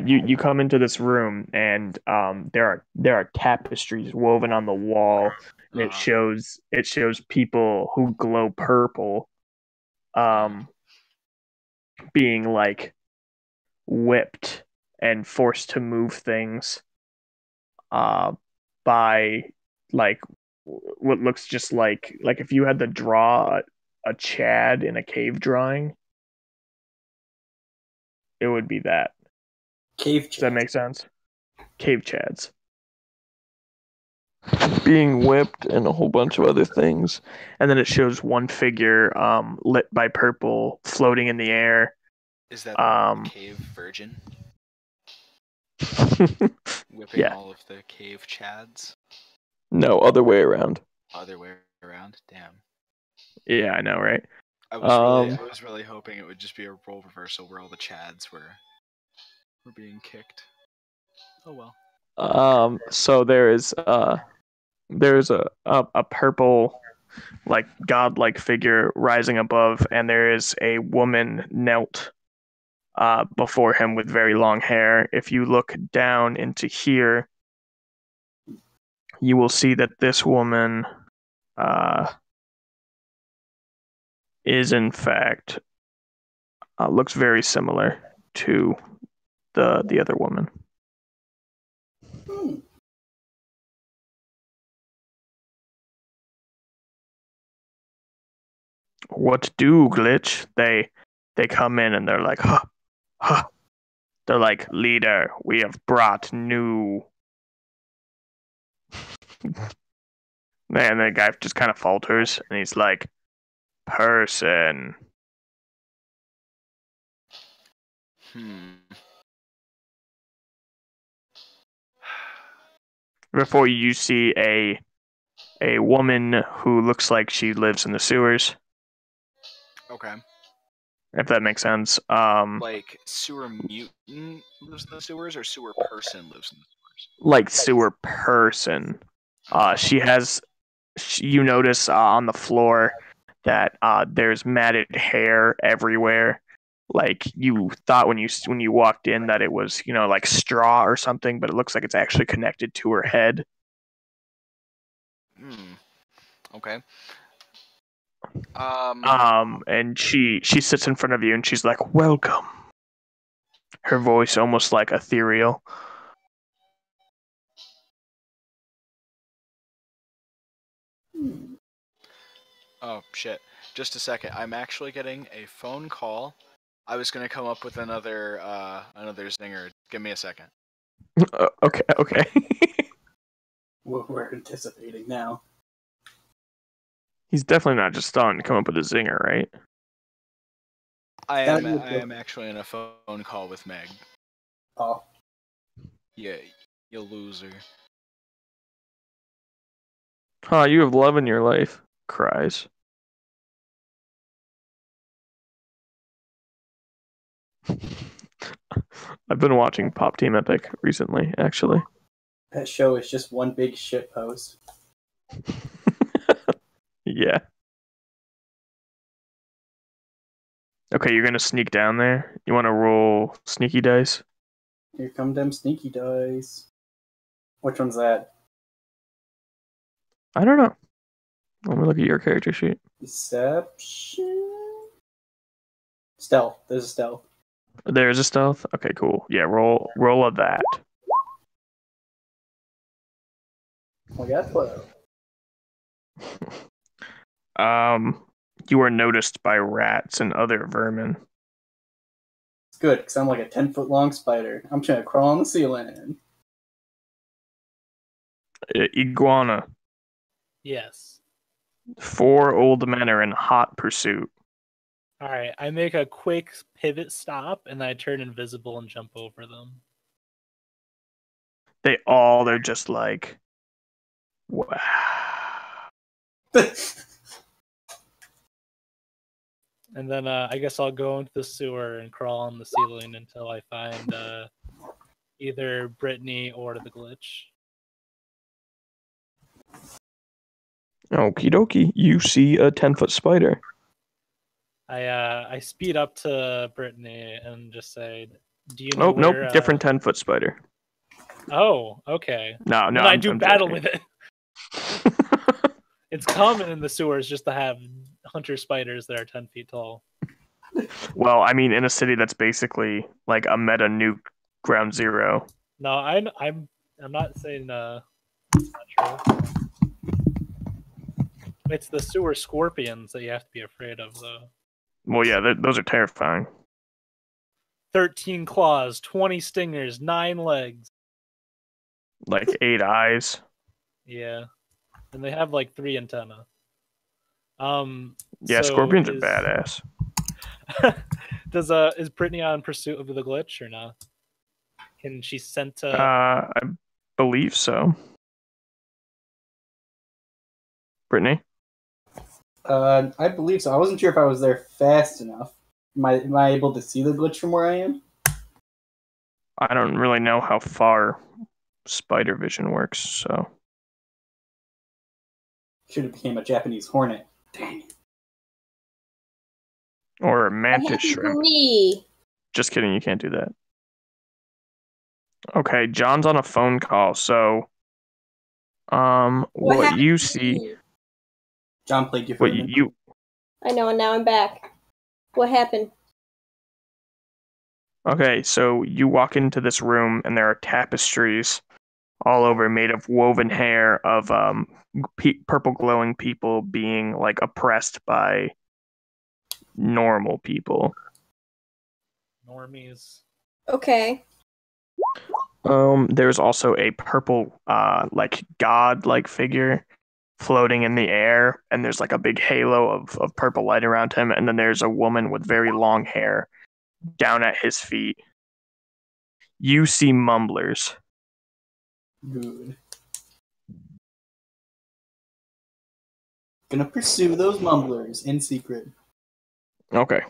you come into this room, and there are tapestries woven on the wall, and it shows people who glow purple, being like whipped and forced to move things, by like what looks just like if you had to draw a Chad in a cave drawing, it would be that. Cave Chads. Does that make sense? Cave Chads. Being whipped and a whole bunch of other things. And then it shows one figure lit by purple floating in the air. Is that the cave virgin? Whipping all of the cave chads? No, other way around. Other way around? Damn. Yeah, I know, right? I was really hoping it would just be a role reversal where all the chads were being kicked. Oh well. So there's a purple, like godlike figure rising above, and there is a woman knelt before him with very long hair. If you look down into here, you will see that this woman is in fact looks very similar to the other woman. What do, Glitch? They come in and they're like, huh, huh. They're like, leader, we have brought new. Man, the guy just kind of falters and he's like, person. Before you see a woman who looks like she lives in the sewers. Okay. If that makes sense. Like sewer mutant lives in the sewers, or sewer person lives in the sewers? Like sewer person. You notice on the floor that there's matted hair everywhere. Like you thought when you walked in that it was, like straw or something, but it looks like it's actually connected to her head. Okay. And she sits in front of you and she's like, welcome. Her voice almost like ethereal. Oh shit. Just a second. I'm actually getting a phone call. I was gonna come up with another zinger. Give me a second. Okay. We're anticipating now. He's definitely not just starting to come up with a zinger, right? I am actually in a phone call with Meg. Oh. Yeah, you loser. Huh, you have love in your life. Cries. I've been watching Pop Team Epic recently, actually. That show is just one big shit post. Yeah. Okay, you're gonna sneak down there? You wanna roll sneaky dice? Here come them sneaky dice. Which one's that? I don't know. Let me look at your character sheet. Deception? Stealth. There's a stealth. There's a stealth? Okay, cool. Yeah, roll of that. We got 12. You are noticed by rats and other vermin. It's good, because I'm like a 10-foot long spider. I'm trying to crawl on the ceiling. Iguana. Yes. 4 old men are in hot pursuit. Alright, I make a quick pivot stop, and I turn invisible and jump over them. They're just like, wow. And then I guess I'll go into the sewer and crawl on the ceiling until I find either Brittany or the glitch. Okie dokie. You see a 10-foot spider. I speed up to Brittany and just say, "Do you Oh, know where?" nope. Different 10-foot spider. Oh, okay. No, Then no. I do I'm battle joking. with it. It's common in the sewers just to have hunter spiders that are 10 feet tall. Well, I mean, in a city that's basically like a meta nuke ground zero. No, I'm not saying it's not true. It's the sewer scorpions that you have to be afraid of, though. Well, yeah, those are terrifying. 13 claws, 20 stingers, 9 legs. Like 8 eyes. Yeah, and they have like 3 antennae. Yeah, so scorpions are badass. Is Brittany on pursuit of the glitch or not? Can she send to? I believe so. Brittany? I believe so. I wasn't sure if I was there fast enough. Am I able to see the glitch from where I am? I don't really know how far spider vision works, so. Should have became a Japanese hornet. Dang it. Or a What mantis happened to shrimp. me? Just kidding, you can't do that. Okay, John's on a phone call, so what happened you to see, me? John played you for what a minute. you I know, and now I'm back. What happened? okay, so you walk into this room and there are tapestries all over made of woven hair of purple glowing people being like oppressed by normal people. Normies. Okay. There's also a purple like god like figure floating in the air, and there's like a big halo of purple light around him, and then there's a woman with very long hair down at his feet. You see mumblers. Good. Gonna pursue those mumblers in secret. Okay.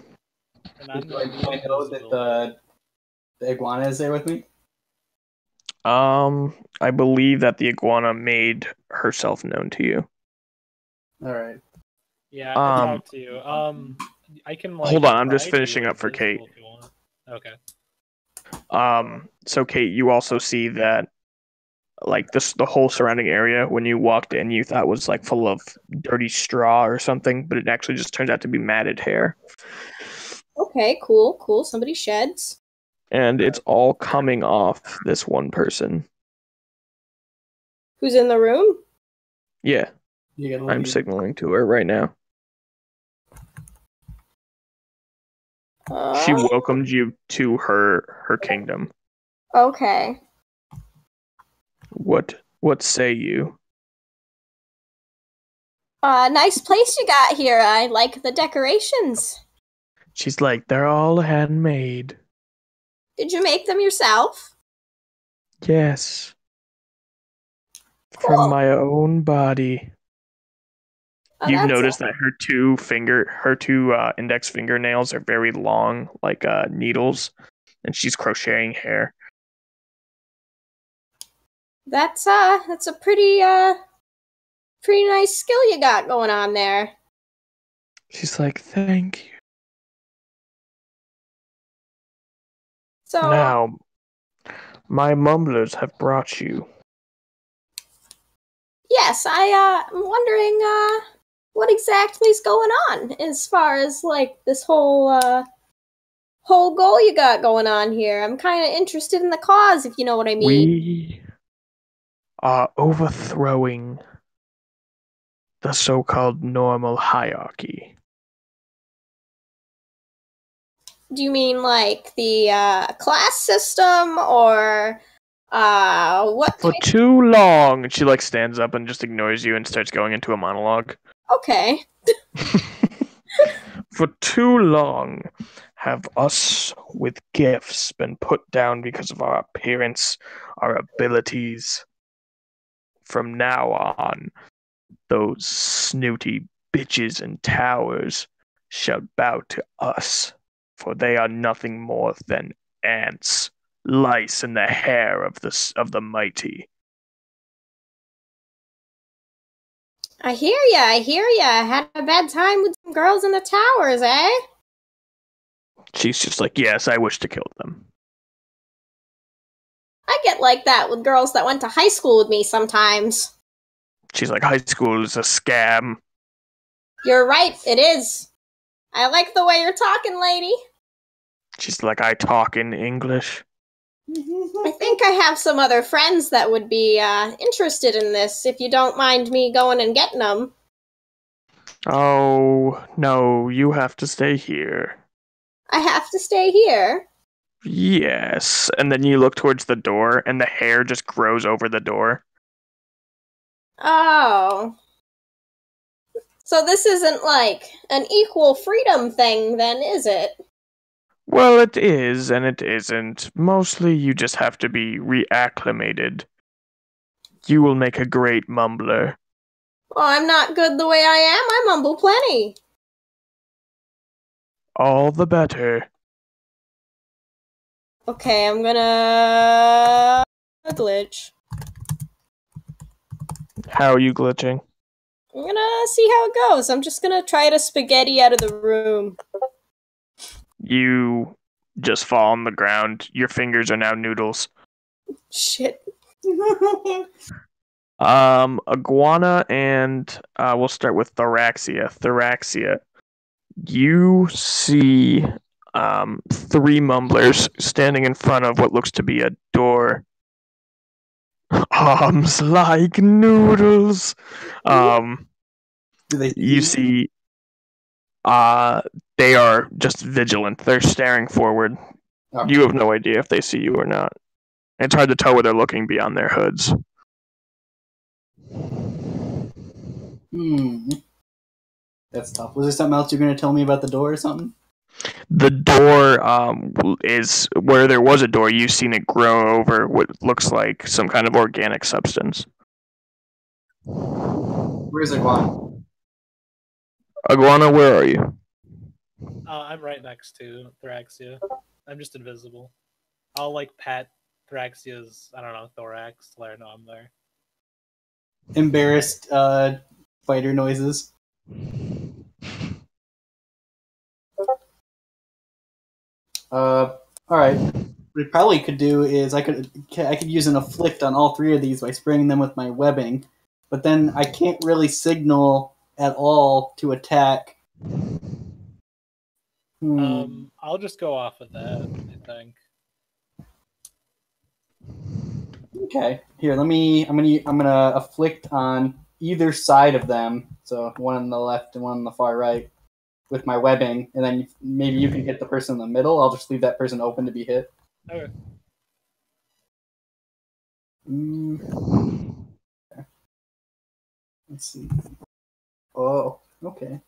And I'm Do I gonna be know that invisible. the iguana is there with me? I believe that the iguana made herself known to you. Alright. Yeah, I Um, talked to you. I can like. hold on, I'm just hide you finishing up for Kate. invisible if you want. Okay. So Kate, you also see that like the whole surrounding area when you walked in you thought was like full of dirty straw or something, but it actually just turns out to be matted hair. Okay, cool. Somebody sheds. And it's all coming off this one person. Who's in the room? Yeah, You gotta I'm leave. signaling to her right now. She welcomed you to her kingdom. Okay. What say you? Nice place you got here. I like the decorations. She's like, they're all handmade. Did you make them yourself? Yes. Cool. From my own body. Oh, You've that's noticed that her two index fingernails are very long, like needles, and she's crocheting hair. That's a pretty nice skill you got going on there. She's like, thank you. So Now, my mumblers have brought you. yes, I'm wondering what exactly is going on as far as like this whole goal you got going on here. I'm kind of interested in the cause, if you know what I mean. We are overthrowing the so-called normal hierarchy. Do you mean like the class system or what? For too long, she like stands up and just ignores you and starts going into a monologue. Okay. For too long have us with gifts been put down because of our appearance, our abilities. From now on, those snooty bitches in towers shall bow to us, for they are nothing more than ants, lice in the hair of the mighty. I hear ya, I hear ya. I had a bad time with some girls in the towers, eh? She's just like, yes, I wish to kill them. I get like that with girls that went to high school with me sometimes. She's like, high school is a scam. You're right, it is. I like the way you're talking, lady. She's like, I talk in English. I think I have some other friends that would be interested in this, if you don't mind me going and getting them. Oh, no, you have to stay here. I have to stay here. Yes. And then you look towards the door, and the hair just grows over the door. Oh. So this isn't like an equal freedom thing, then, is it? Well, it is, and it isn't. Mostly you just have to be reacclimated. You will make a great mumbler. Well, I'm not good the way I am. I mumble plenty. All the better. Okay, I'm gonna glitch. How are you glitching? I'm gonna see how it goes. I'm just gonna try to spaghetti out of the room. You just fall on the ground. Your fingers are now noodles. Shit. Iguana and we'll start with Thoraxia. Thoraxia, you see three mumblers standing in front of what looks to be a door. Arms like noodles. Do they You see they are just vigilant. They're staring forward. Okay. You have no idea if they see you or not. It's hard to tell where they're looking beyond their hoods. That's tough. Was there something else you're going to tell me about the door or something? The door is where there was a door. You've seen it grow over what looks like some kind of organic substance. Where's Iguana? Iguana, where are you? I'm right next to Thraxia. I'm just invisible. I'll like pat Thraxia's, I don't know, thorax to let her know I'm there. Embarrassed fighter noises. Alright. What we probably could do is I could use an afflict on all three of these by spraying them with my webbing, but then I can't really signal at all to attack. I'll just go off of that, I think. Okay. Here, I'm gonna afflict on either side of them. So one on the left and one on the far right with my webbing, and then maybe you can hit the person in the middle. I'll just leave that person open to be hit. Okay. Okay. Let's see. Oh, okay.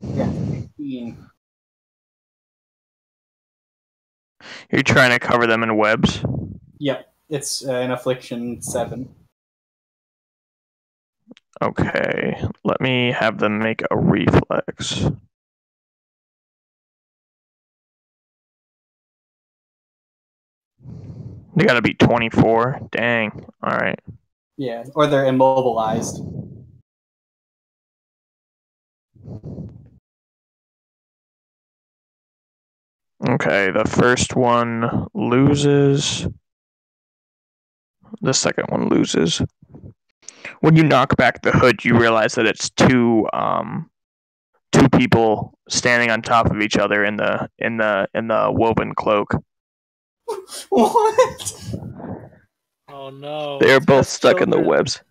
Yeah, 15. You're trying to cover them in webs? Yep, it's an affliction 7. Okay, let me have them make a reflex. They gotta be 24. Dang. Alright. Yeah, or they're immobilized. Okay, the first one loses. The second one loses. When you knock back the hood, you realize that it's two people standing on top of each other in the woven cloak. What? Oh no. They are It's both just stuck in the children. webs.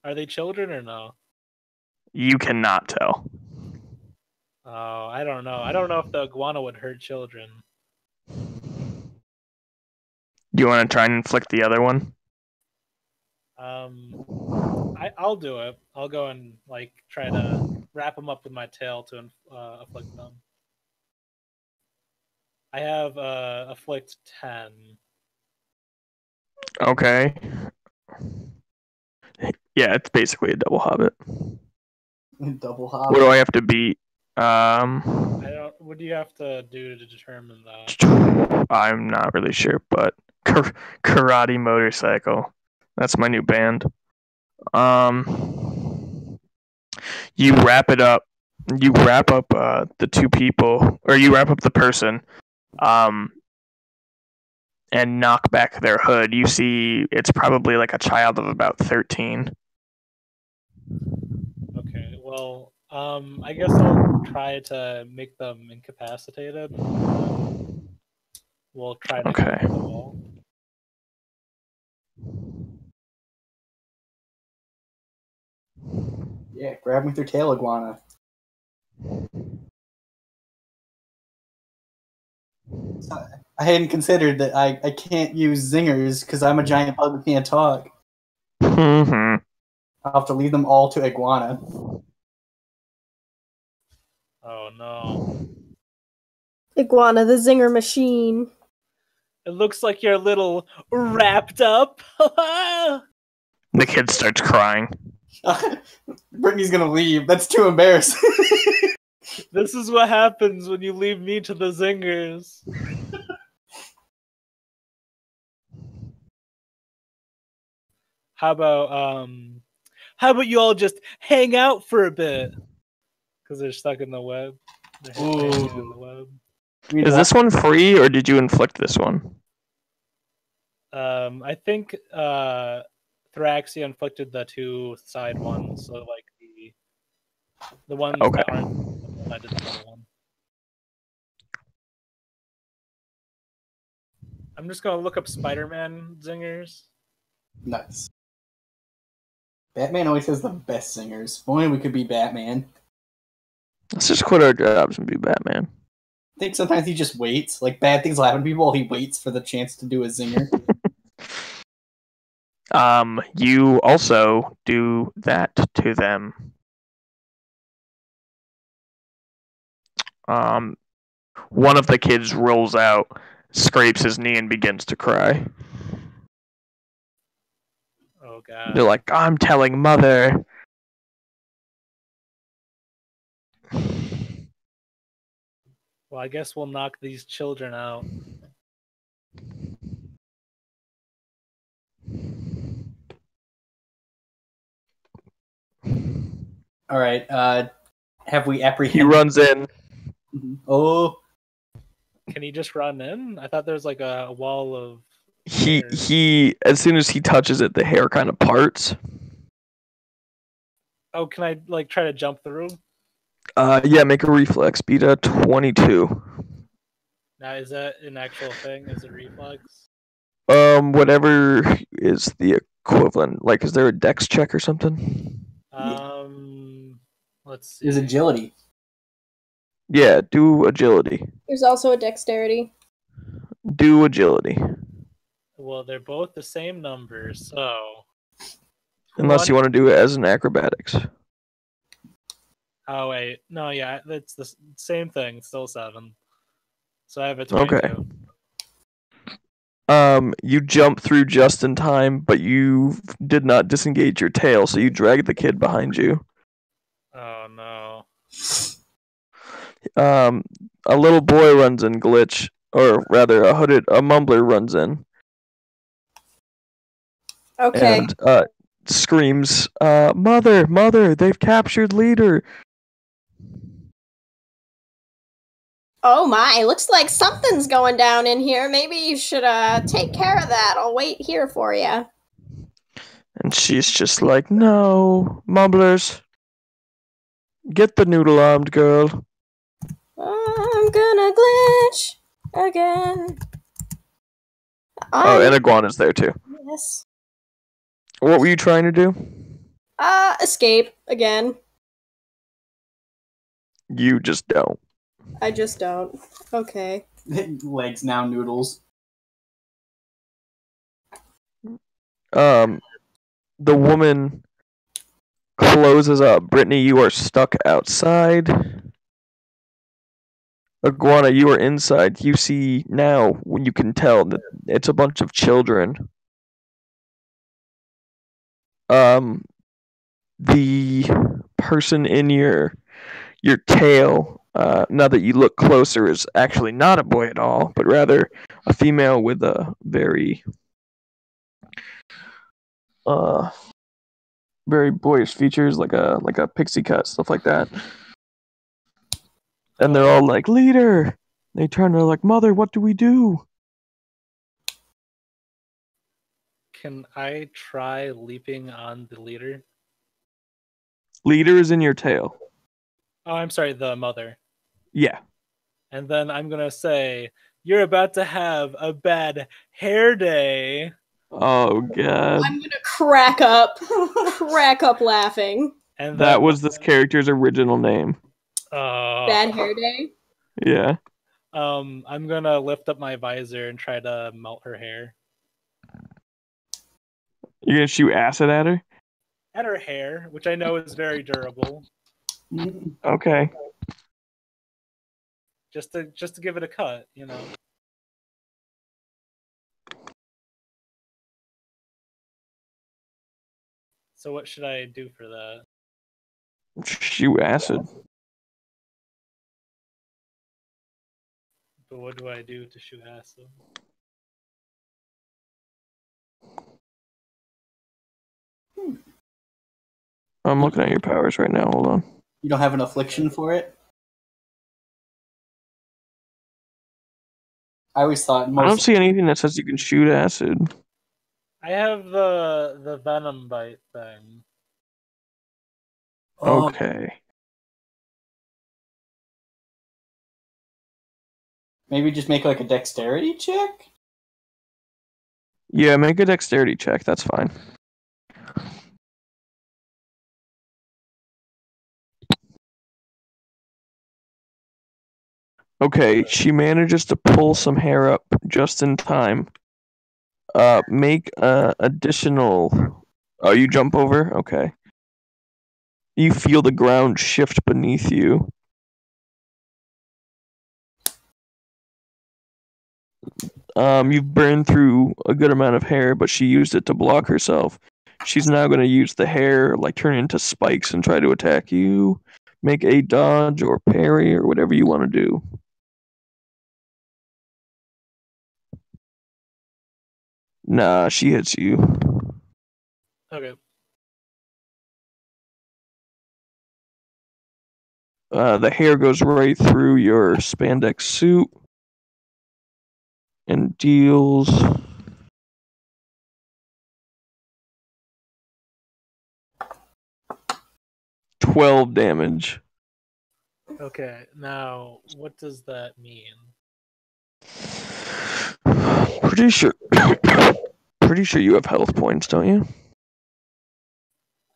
Are they children or no? You cannot tell. Oh, I don't know. I don't know if the iguana would hurt children. Do you want to try and inflict the other one? I'll do it. I'll go and like try to wrap them up with my tail to afflict them. I have afflict 10. Okay. Yeah, it's basically a double hobbit. Double What hobbit. do I have to beat? I don't. What do you have to do to determine that? I'm not really sure, but karate motorcycle. That's my new band. You wrap it up. You wrap up the two people, or you wrap up the person, and knock back their hood. You see, it's probably like a child of about 13. Okay. Well, I guess I'll try to make them incapacitated. We'll try to Okay. go through the wall. Yeah, grab him with your tail, iguana. I hadn't considered that I can't use zingers because I'm a giant bug and can't talk. Mm-hmm. I'll have to leave them all to iguana. Oh no! Iguana, the zinger machine. It looks like you're a little wrapped up. The kid starts crying. Brittany's gonna leave. That's too embarrassing. This is what happens when you leave me to the zingers. How about you all just hang out for a bit? Because they're stuck in the web. They're hanging in the web. Is this one free, or did you inflict this one? I think Thraxia inflicted the two side ones, so like the ones that aren't. I did the other one. I'm just gonna look up Spider-Man zingers. Nice. Batman always has the best singers. If only we could be Batman. Let's just quit our jobs and be Batman. I think sometimes he just waits. Like, bad things will happen to people while he waits for the chance to do a zinger. You also do that to them. One of the kids rolls out, scrapes his knee, and begins to cry. Oh god. They're like, I'm telling mother. Well, I guess we'll knock these children out. All right. Have we apprehended? He runs in. Oh. Can he just run in? I thought there was like a wall of. He as soon as he touches it, the hair kind of parts. Oh, can I like try to jump through? Yeah, make a reflex. Beat a 22. Now, is that an actual thing? Is it reflex? Whatever is the equivalent. Like, is there a dex check or something? Let's see. Is agility. Yeah, do agility. There's also a dexterity. Do agility. Well, they're both the same number, so. Unless you want to do it as an acrobatics. Oh, wait. No, yeah, it's the same thing. It's still 7. So I have a 22. Okay. You jump through just in time, but you did not disengage your tail, so you drag the kid behind you. Oh, no. A little boy runs in, Glitch, or rather, a mumbler runs in. Okay. And screams, Mother, they've captured leader. Oh my, looks like something's going down in here. Maybe you should take care of that. I'll wait here for you. And she's just like, no, mumblers. Get the noodle-armed girl. I'm gonna glitch again. Oh, and Iguana's there too. Yes. What were you trying to do? Escape again. You just don't. I just don't. Okay. Legs now noodles. The woman closes up. Brittany, you are stuck outside. Iguana, you are inside. You see now, when you can tell, that it's a bunch of children. the person in your tail, now that you look closer, is actually not a boy at all, but rather a female with a very very boyish features, like a pixie cut, stuff like that. And they're all like, "Leader!" They turn, they're like, "Mother, what do we do?" Can I try leaping on the leader? Leader is in your tail. Oh, I'm sorry, the mother. Yeah. And then I'm gonna say, "You're about to have a bad hair day." Oh god. I'm gonna crack up laughing. And That then, was this character's original name. Bad hair day. Yeah. I'm gonna lift up my visor and try to melt her hair. You're gonna shoot acid at her? At her hair, which I know is very durable. Okay. Just to give it a cut, you know. So what should I do for that? Shoot acid. But what do I do to shoot acid? I'm looking at your powers right now. Hold on. You don't have an affliction for it? I always thought I don't see anything that says you can shoot acid. I have the venom bite thing. Okay. Maybe just make like a dexterity check? Yeah, make a dexterity check. That's fine. Okay, she manages to pull some hair up just in time. Make additional. Oh, you jump over? Okay. You feel the ground shift beneath you. You've burned through a good amount of hair, but she used it to block herself. She's now going to use the hair, like turn it into spikes and try to attack you. Make a dodge or parry or whatever you want to do. Nah, she hits you. Okay. The hair goes right through your spandex suit and deals 12 damage. Okay, now what does that mean? Pretty sure you have health points, don't you?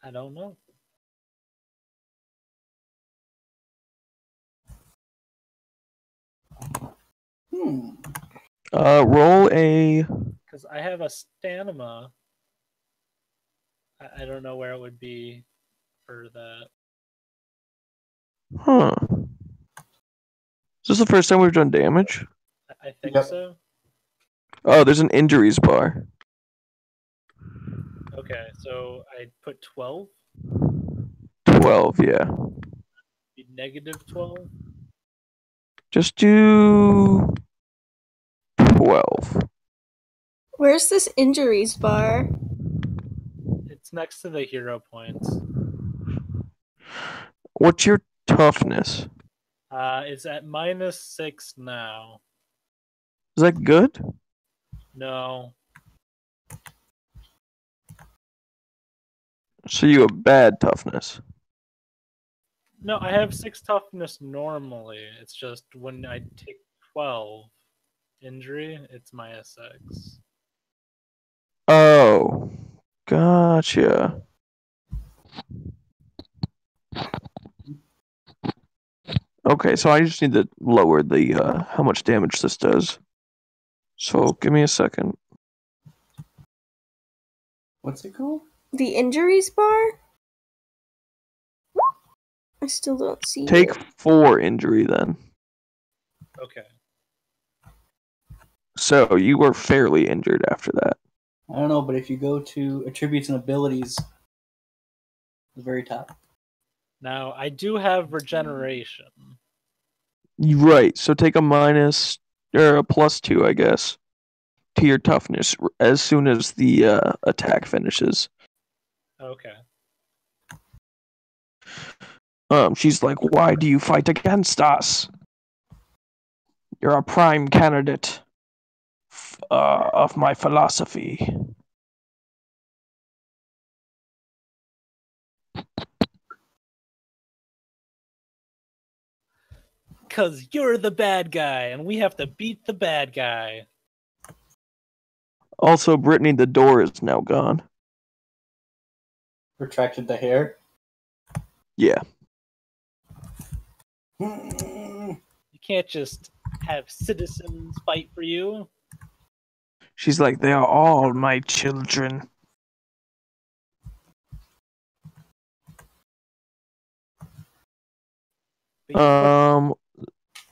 I don't know. Roll a. Because I have a stamina. I don't know where it would be for that. Huh. Is this the first time we've done damage? I think Yep. so. Oh, there's an injuries bar. Okay, so I put 12. 12, yeah. Be negative 12. Just do 12. Where's this injuries bar? It's next to the hero points. What's your toughness? It's at -6 now. Is that good? No. So you have bad toughness. No, I have 6 toughness normally. It's just when I take 12 injury, it's -6. Oh, gotcha. Okay, so I just need to lower the how much damage this does. So give me a second. What's it called? The injuries bar? I still don't see Take it. 4 injury then. Okay. So you were fairly injured after that. I don't know, but if you go to attributes and abilities, The very top. Now, I do have regeneration. Right. So take a minus or a +2, I guess, to your toughness as soon as the attack finishes. Okay. She's like, "Why do you fight against us? You're a prime candidate of my philosophy." Because you're the bad guy, and we have to beat the bad guy. Also, Brittany, the door is now gone. Retracted the hair. Yeah. You can't just have citizens fight for you. She's like, "They are all my children."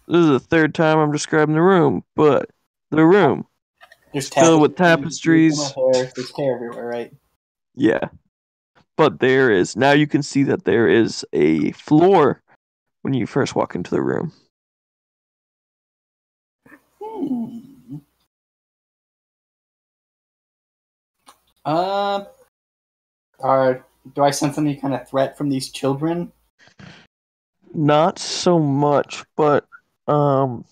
This is the third time I'm describing the room, but the room There's filled with tapestries. There's hair everywhere, right? Yeah. But there is, now you can see that there is a floor when you first walk into the room. Do I sense any kind of threat from these children? Not so much, but you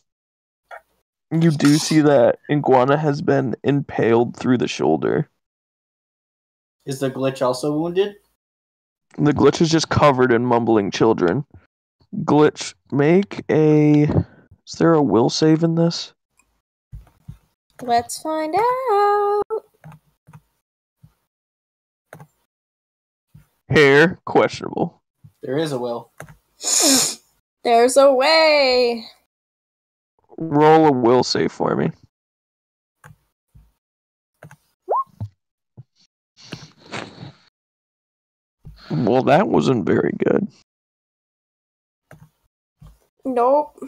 do see that Iguana has been impaled through the shoulder. Is the glitch also wounded? The glitch is just covered in mumbling children. Glitch, make a... Is there a will save in this? Let's find out. Hair, questionable. There is a will. There's a way. Roll a will save for me. Well, that wasn't very good. Nope.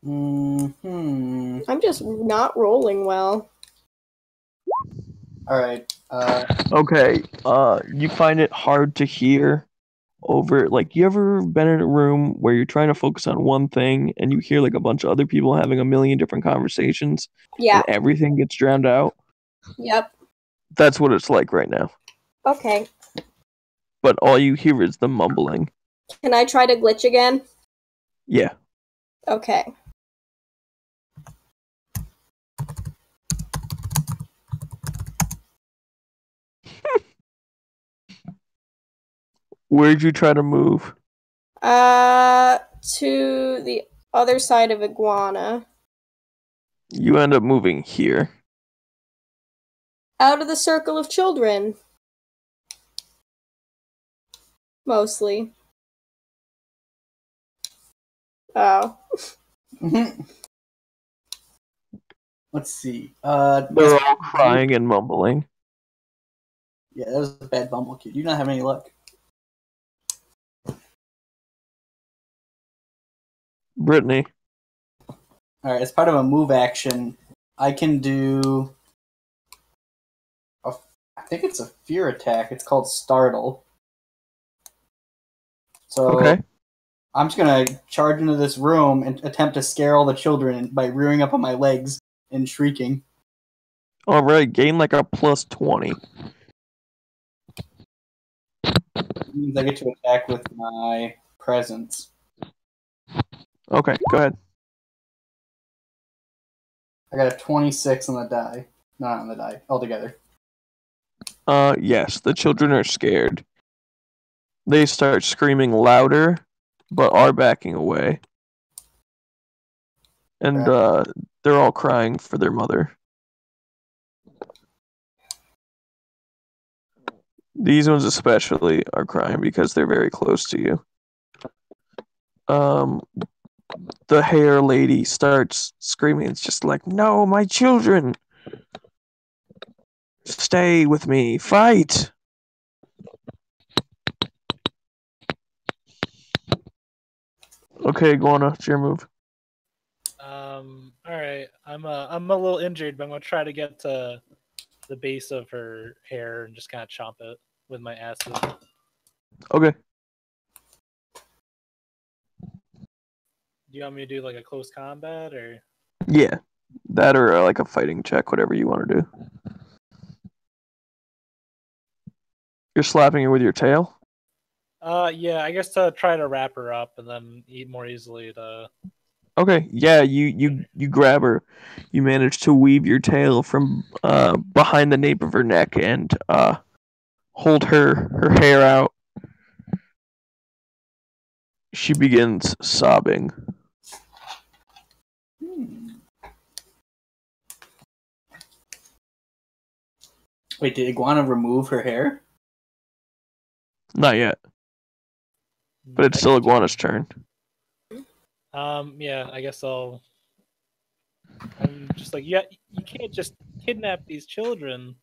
I'm just not rolling well. Alright. Okay, you find it hard to hear over, like, you ever been in a room where you're trying to focus on one thing and you hear like a bunch of other people having a million different conversations? Yeah. And everything gets drowned out? Yep. That's what it's like right now. Okay. But all you hear is the mumbling. Can I try to glitch again? Yeah. Okay. Where'd you try to move? To the other side of Iguana. You end up moving here. Out of the circle of children. Mostly. Oh. Let's see. They're all crying and mumbling. Yeah, that was a bad bumble kid. You don't have any luck. Brittany. Alright, as part of a move action, I can do... I think it's a fear attack. It's called Startle. So, Okay. I'm just going to charge into this room and attempt to scare all the children by rearing up on my legs and shrieking. Alright, gain like a +20. It means I get to attack with my presence. Okay, go ahead. I got a 26 on the die. Not on the die, altogether. Yes, the children are scared. They start screaming louder, but are backing away. And, they're all crying for their mother. These ones especially are crying because they're very close to you. The hair lady starts screaming. It's just like, "No, my children! Stay with me! Fight!" Okay, Guana, it's your move. Alright. I'm a little injured, but I'm gonna try to get to the base of her hair and just kind of chomp it with my acid. Okay. Do you want me to do like a close combat or? Yeah. That or like a fighting check, whatever you want to do. You're slapping her with your tail? Yeah, I guess to try to wrap her up and then eat more easily to. Okay, yeah, you grab her. You manage to weave your tail from behind the nape of her neck and hold her hair out. She begins sobbing. Wait, did Iguana remove her hair? Not yet, but it's still Iguana's turn. Yeah, I guess I'm just like, yeah, you can't just kidnap these children.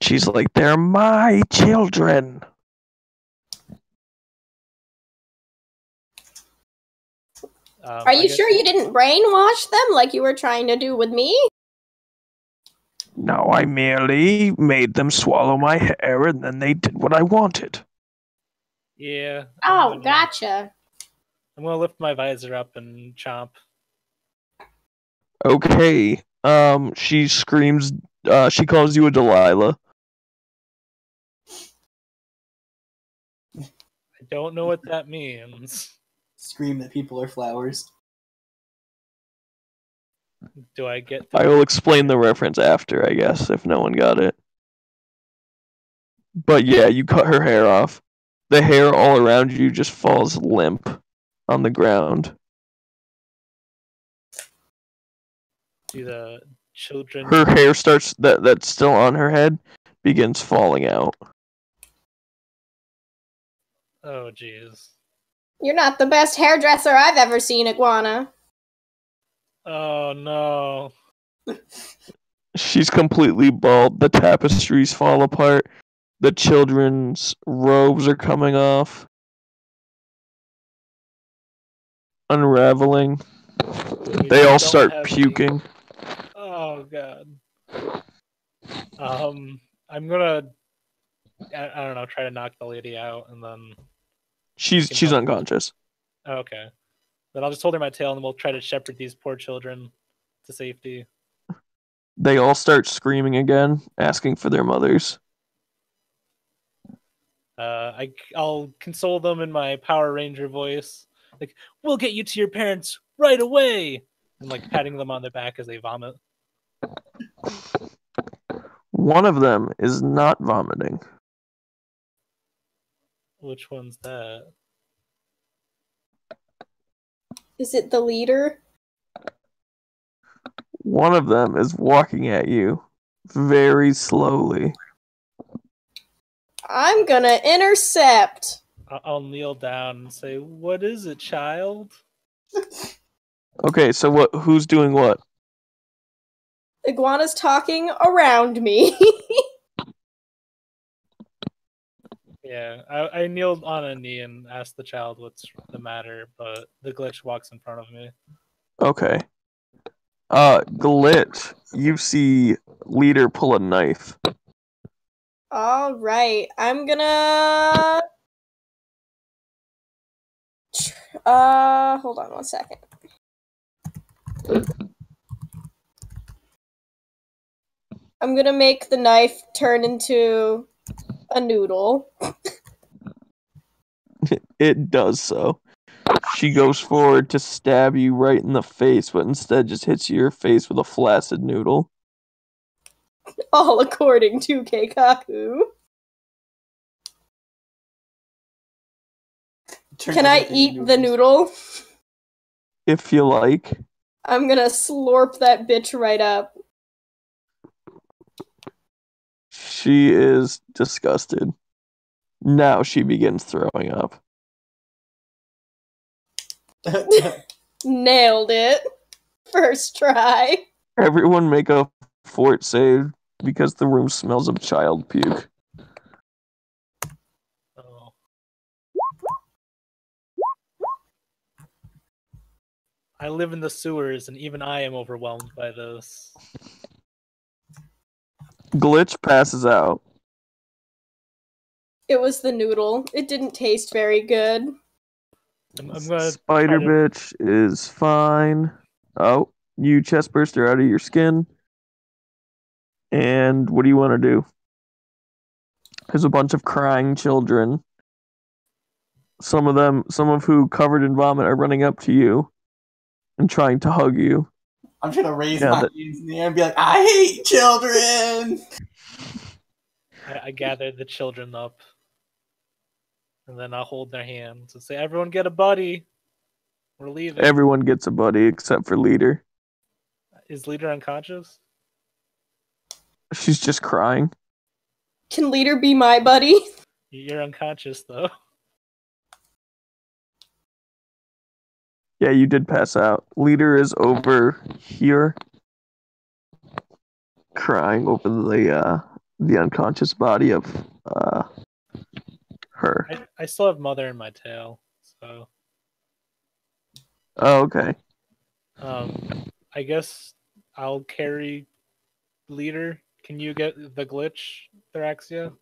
She's like, they're my children. Are you sure you didn't brainwash them like you were trying to do with me? No, I merely made them swallow my hair and then they did what I wanted. Yeah. Oh, gotcha. I'm gonna lift my visor up and chomp. Okay. She screams. She calls you a Delilah. I don't know what that means. Scream that people are flowers. Do I get? I will explain the reference after, I guess, if no one got it. But yeah, you cut her hair off. The hair all around you just falls limp on the ground. Do the children? Her hair starts that's still on her head begins falling out. Oh, jeez. You're not the best hairdresser I've ever seen, Iguana. Oh no. She's completely bald. The tapestries fall apart. The children's robes are coming off. Unraveling. They all start puking. Oh god. I'm gonna I don't know, try to knock the lady out and then She's unconscious. okay. Then I'll just hold her my tail and we'll try to shepherd these poor children to safety. They all start screaming again, asking for their mothers. I'll console them in my Power Ranger voice. Like, we'll get you to your parents right away! And like patting them on the back as they vomit. One of them is not vomiting. Which one's that? Is it the leader? One of them is walking at you very slowly. I'm gonna intercept. I'll kneel down and say, "What is it, child?" Okay, so who's doing what? Iguana's talking around me. Yeah, I kneeled on a knee and asked the child what's the matter, but the glitch walks in front of me. Okay. Glit, you see leader pull a knife. All right, I'm gonna. Hold on 1 second. I'm gonna make the knife turn into a noodle. It does so. She goes forward to stab you right in the face, but instead just hits your face with a flaccid noodle. All according to Keikaku. Can I eat the noodle? If you like. I'm gonna slurp that bitch right up. She is disgusted. Now she begins throwing up. Nailed it. First try. Everyone make a fort save because the room smells of child puke. Oh. I live in the sewers, and even I am overwhelmed by this. Glitch passes out. It was the noodle. It didn't taste very good. I'm gonna Spider try to- bitch is fine. Oh, you chestburst are out of your skin. And what do you want to do? There's a bunch of crying children. Some of who covered in vomit are running up to you and trying to hug you. I'm trying to raise Yeah, my that- hands in the air and be like, I hate children! I gather the children up, and then I'll hold their hands and say, "Everyone, get a buddy. We're leaving." Everyone gets a buddy except for Leader. Is Leader unconscious? She's just crying. Can Leader be my buddy? You're unconscious though. Yeah, you did pass out. Leader is over here, crying over the unconscious body of her. I still have Mother in my tail, so Oh, okay. I guess I'll carry Leader. Can you get the glitch, Theraxia?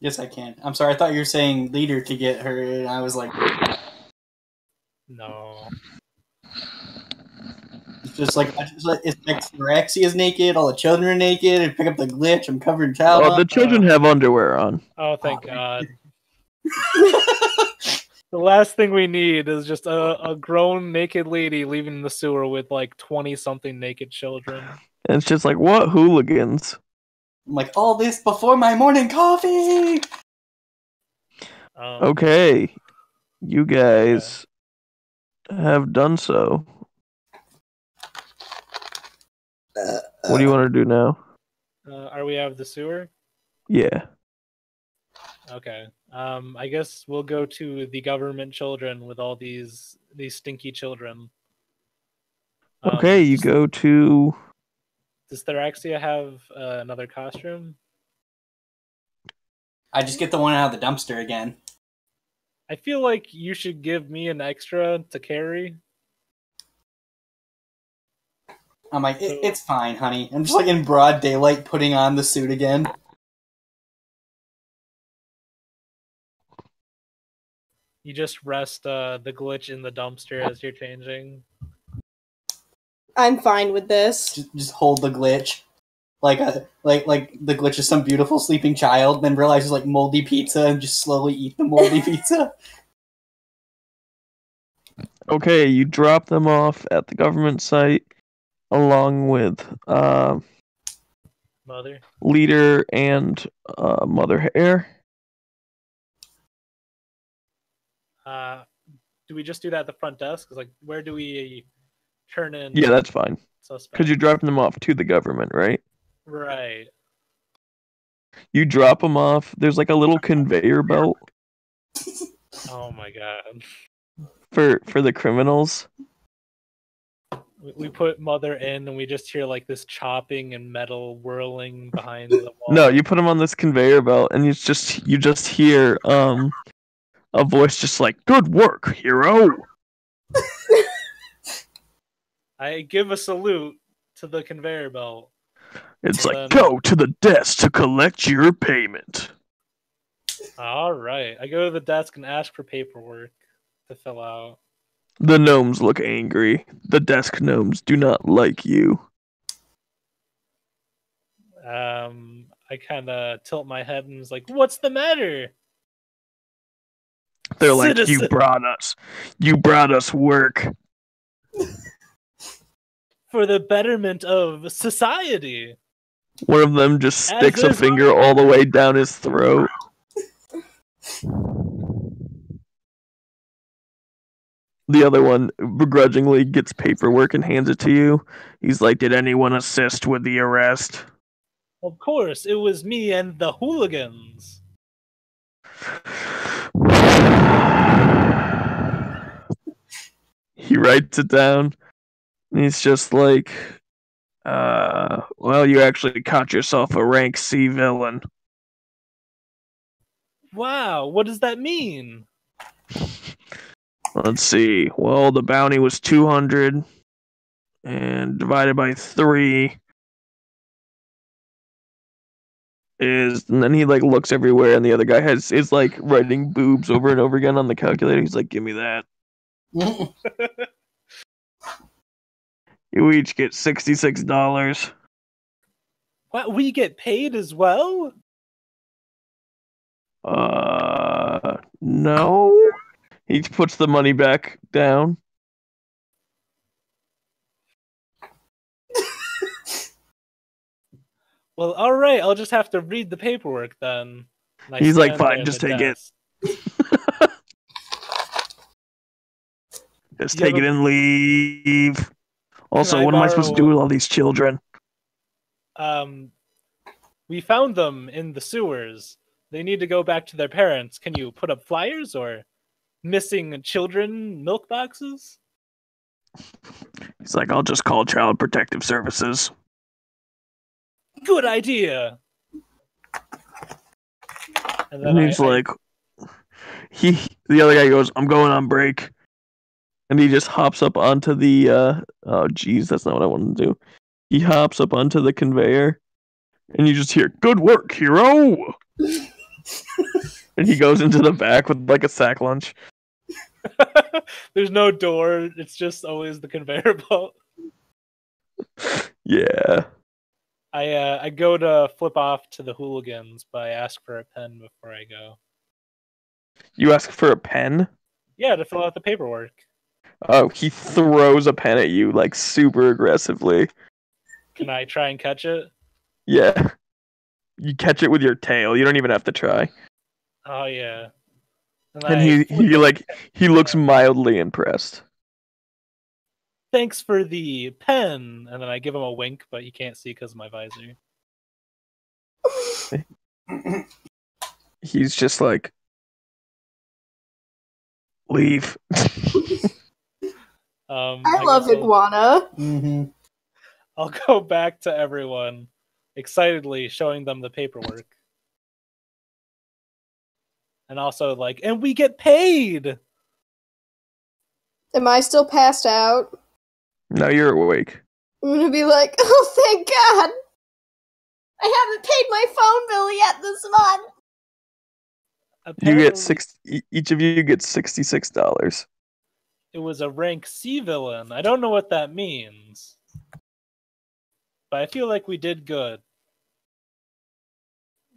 Yes, I can. I'm sorry, I thought you were saying Leader to get her, and I was like, No. it's like Phyrexia is naked, all the children are naked, and pick up the glitch, I'm covered in child. Oh, the children have underwear on. Oh, thank God. The last thing we need is just a grown naked lady leaving the sewer with like 20-something naked children. And it's just like, what hooligans? I'm like, all this before my morning coffee! Okay, you guys have done so. What do you want to do now? Are we out of the sewer? Yeah. Okay. I guess we'll go to the government children with all these stinky children. Okay, you go to... Does Theraxia have another costume? I just get the one out of the dumpster again. I feel like you should give me an extra to carry. I'm like, it's fine, honey. I'm just like in broad daylight putting on the suit again. You just rest the glitch in the dumpster as you're changing. I'm fine with this. Just hold the glitch. Like the glitch is some beautiful sleeping child, then realizes like moldy pizza and just slowly eat the moldy pizza. Okay, you drop them off at the government site along with Mother. Leader and Mother Hare. Do we just do that at the front desk? 'Cause, like, where do we turn in? Yeah, that's fine. Suspect? Because you're dropping them off to the government, right? Right. You drop them off. There's like a little conveyor belt Oh my God. for the criminals. We put Mother in, and we just hear like this chopping and metal whirling behind the wall. No, you put them on this conveyor belt, and you just hear a voice just like, "Good work, hero." I give a salute to the conveyor belt. It's And like, then- "Go to the desk to collect your payment." All right. I go to the desk and ask for paperwork to fill out. The gnomes look angry. The desk gnomes do not like you. I kind of tilt my head and was like, "What's the matter?" They're like, Citizen. You brought us work. For the betterment of society. One of them just sticks a is finger all the way down his throat. The other one begrudgingly gets paperwork and hands it to you. He's like, "Did anyone assist with the arrest?" Of course, it was me and the hooligans. He writes it down. And he's just like, well, you actually caught yourself a rank C villain. Wow, what does that mean? Let's see. Well, the bounty was 200, and divided by 3 is, and then he like looks everywhere, and the other guy is like writing boobs over and over again on the calculator. He's like, "Give me that." You each get $66. What, we get paid as well? No. He puts the money back down. Well, all right. I'll just have to read the paperwork then. And I He's like, stand there "Fine, at just the take it. desk. Just Do you take have it and leave." Also, I what am I supposed to do borrow- with all these children? We found them in the sewers. They need to go back to their parents. Can you put up flyers or missing children milk boxes? He's like, "I'll just call Child Protective Services." Good idea. And then And he's like, the other guy goes, "I'm going on break." And he just hops up onto the, oh geez, that's not what I wanted to do. He hops up onto the conveyor, and you just hear, "Good work, hero!" And he goes into the back with like a sack lunch. there's no door. It's just always the conveyor belt. Yeah. I go to flip off to the hooligans, but I ask for a pen before I go. You ask for a pen? Yeah, to fill out the paperwork. Oh, he throws a pen at you, like, super aggressively. Can I try and catch it? Yeah. You catch it with your tail. You don't even have to try. Oh yeah. And he looks mildly impressed. Thanks for the pen, and then I give him a wink, but he can't see because of my visor. He's just like, "Leave." I love Iguana. Mm-hmm. I'll go back to everyone, excitedly showing them the paperwork. And also like, and we get paid! Am I still passed out? Now you're awake. I'm gonna be like, oh, thank God! I haven't paid my phone bill yet this month! You get Apparently, each of you get $66. it was a rank C villain. I don't know what that means. But I feel like we did good.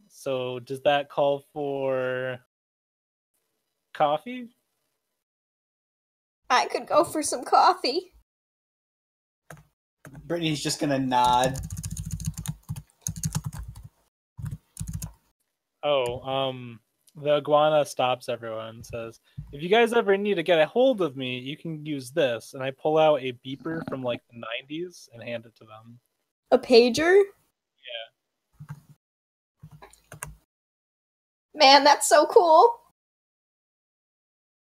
So does that call for coffee? I could go for some coffee. Brittany's just gonna nod. The iguana stops everyone and says, if you guys ever need to get a hold of me, you can use this. And I pull out a beeper from like the 90s and hand it to them. A pager? Yeah. Man, that's so cool.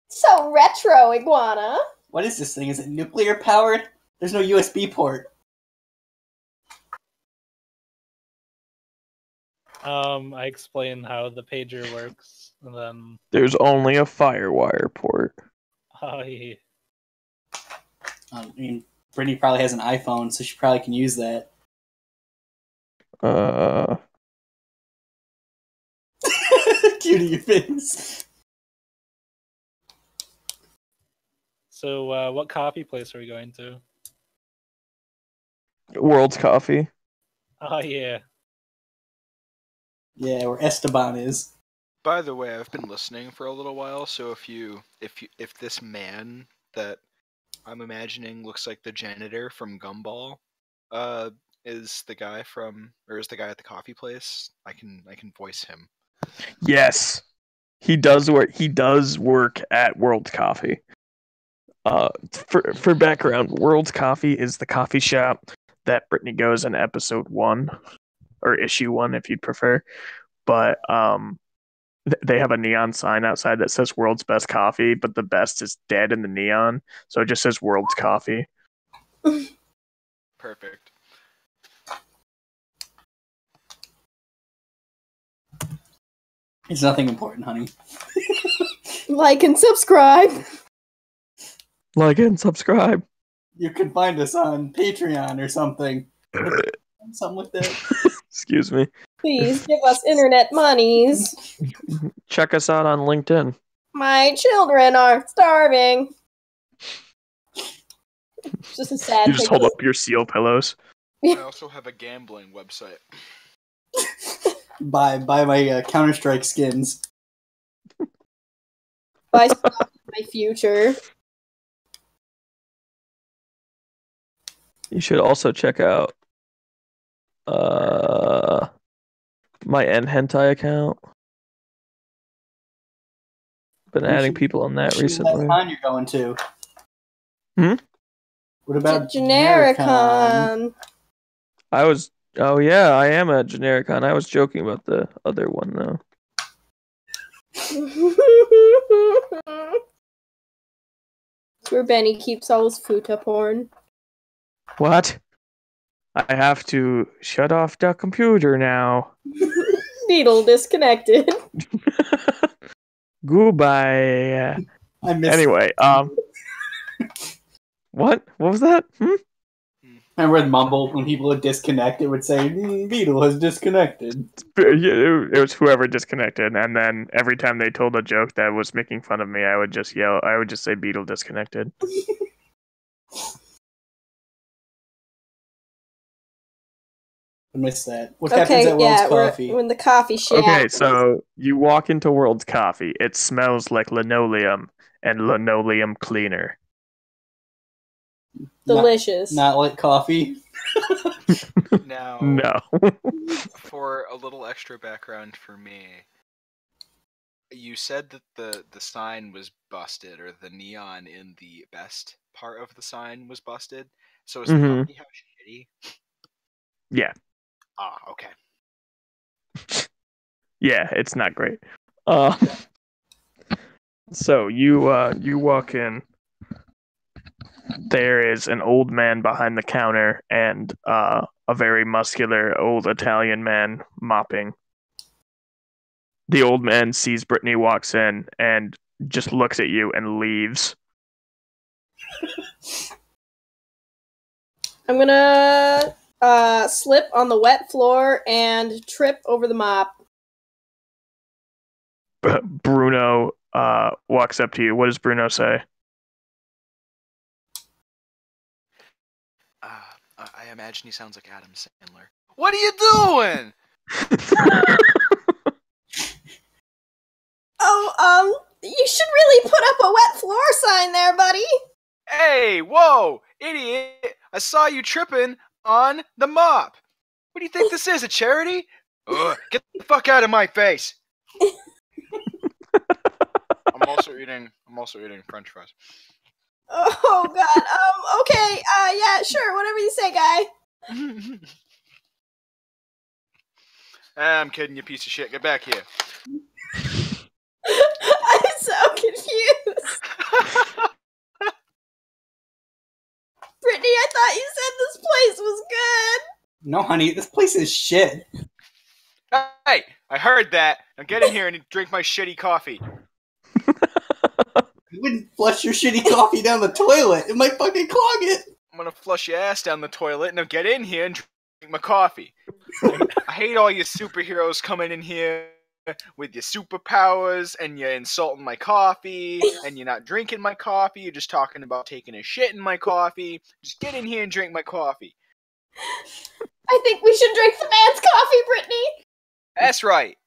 So retro, Iguana. What is this thing? Is it nuclear powered? There's no USB port. I explain how the pager works, and then There's only a FireWire port. yeah. I mean, Brittany probably has an iPhone, so she probably can use that. Cutie face. So, what coffee place are we going to? World's Coffee. Oh yeah. Yeah, where Esteban is. By the way, I've been listening for a little while, so if this man that I'm imagining looks like the janitor from Gumball, is the guy at the coffee place, I can voice him. Yes. He does work at World's Coffee. For background, World's Coffee is the coffee shop that Brittany goes in episode 1 or issue 1 if you'd prefer. But they have a neon sign outside that says World's Best Coffee, but the best is dead in the neon, so it just says World's Coffee. Perfect. It's nothing important, honey. Like and subscribe. Like and subscribe. you can find us on Patreon or something. Something like that. Excuse me. Please give us internet monies. Check us out on LinkedIn. My children are starving. It's just a sad You just hold picture. up your seal pillows. I also have a gambling website. Buy my Counter-Strike skins. Buy stock in my future. You should also check out my Hentai account. Been adding people on that recently. What con you're going to? Hmm? What about Genericon? Oh yeah, I am at Genericon. I was joking about the other one though. Where Benny keeps all his futa porn. What? I have to shut off the computer now. Beetle disconnected. Goodbye. I missed. Anyway, what? What was that? Remember with Mumble, when people would disconnect, it would say, Beetle has disconnected. It was whoever disconnected, and then every time they told a joke that was making fun of me, I would just yell. I would just say Beetle disconnected. I missed that. What happens at World's Coffee? We're in the coffee shop. Okay, so you walk into World's Coffee. It smells like linoleum and linoleum cleaner. Delicious. Not like coffee. Now, No. for a little extra background for me, you said that the sign was busted, or the neon in the best part of the sign was busted. So is the coffee house shitty? Yeah. Ah, okay. Yeah, it's not great. So you walk in. There is an old man behind the counter and a very muscular old Italian man mopping. The old man sees Brittany walks in and just looks at you and leaves. I'm gonna slip on the wet floor and trip over the mop. Bruno walks up to you. What does Bruno say? I imagine he sounds like Adam Sandler. What are you doing? You should really put up a wet floor sign there, buddy. Hey, whoa, idiot! I saw you tripping on the mop. What do you think this is, a charity? Ugh, get the fuck out of my face! I'm also eating French fries. Oh God. Okay. Yeah. Sure. Whatever you say, guy. I'm kidding, you piece of shit. Get back here. I'm so confused. Brittany, I thought you said this place was good. No, honey, this place is shit. Hey, I heard that. Now get in here and drink my shitty coffee. You wouldn't flush your shitty coffee down the toilet. It might fucking clog it. I'm gonna flush your ass down the toilet. Now get in here and drink my coffee. I hate all you superheroes coming in here with your superpowers, and you're insulting my coffee, and you're not drinking my coffee. You're just talking about taking a shit in my coffee. Just get in here and drink my coffee. I think we should drink the man's coffee, Brittany. That's right.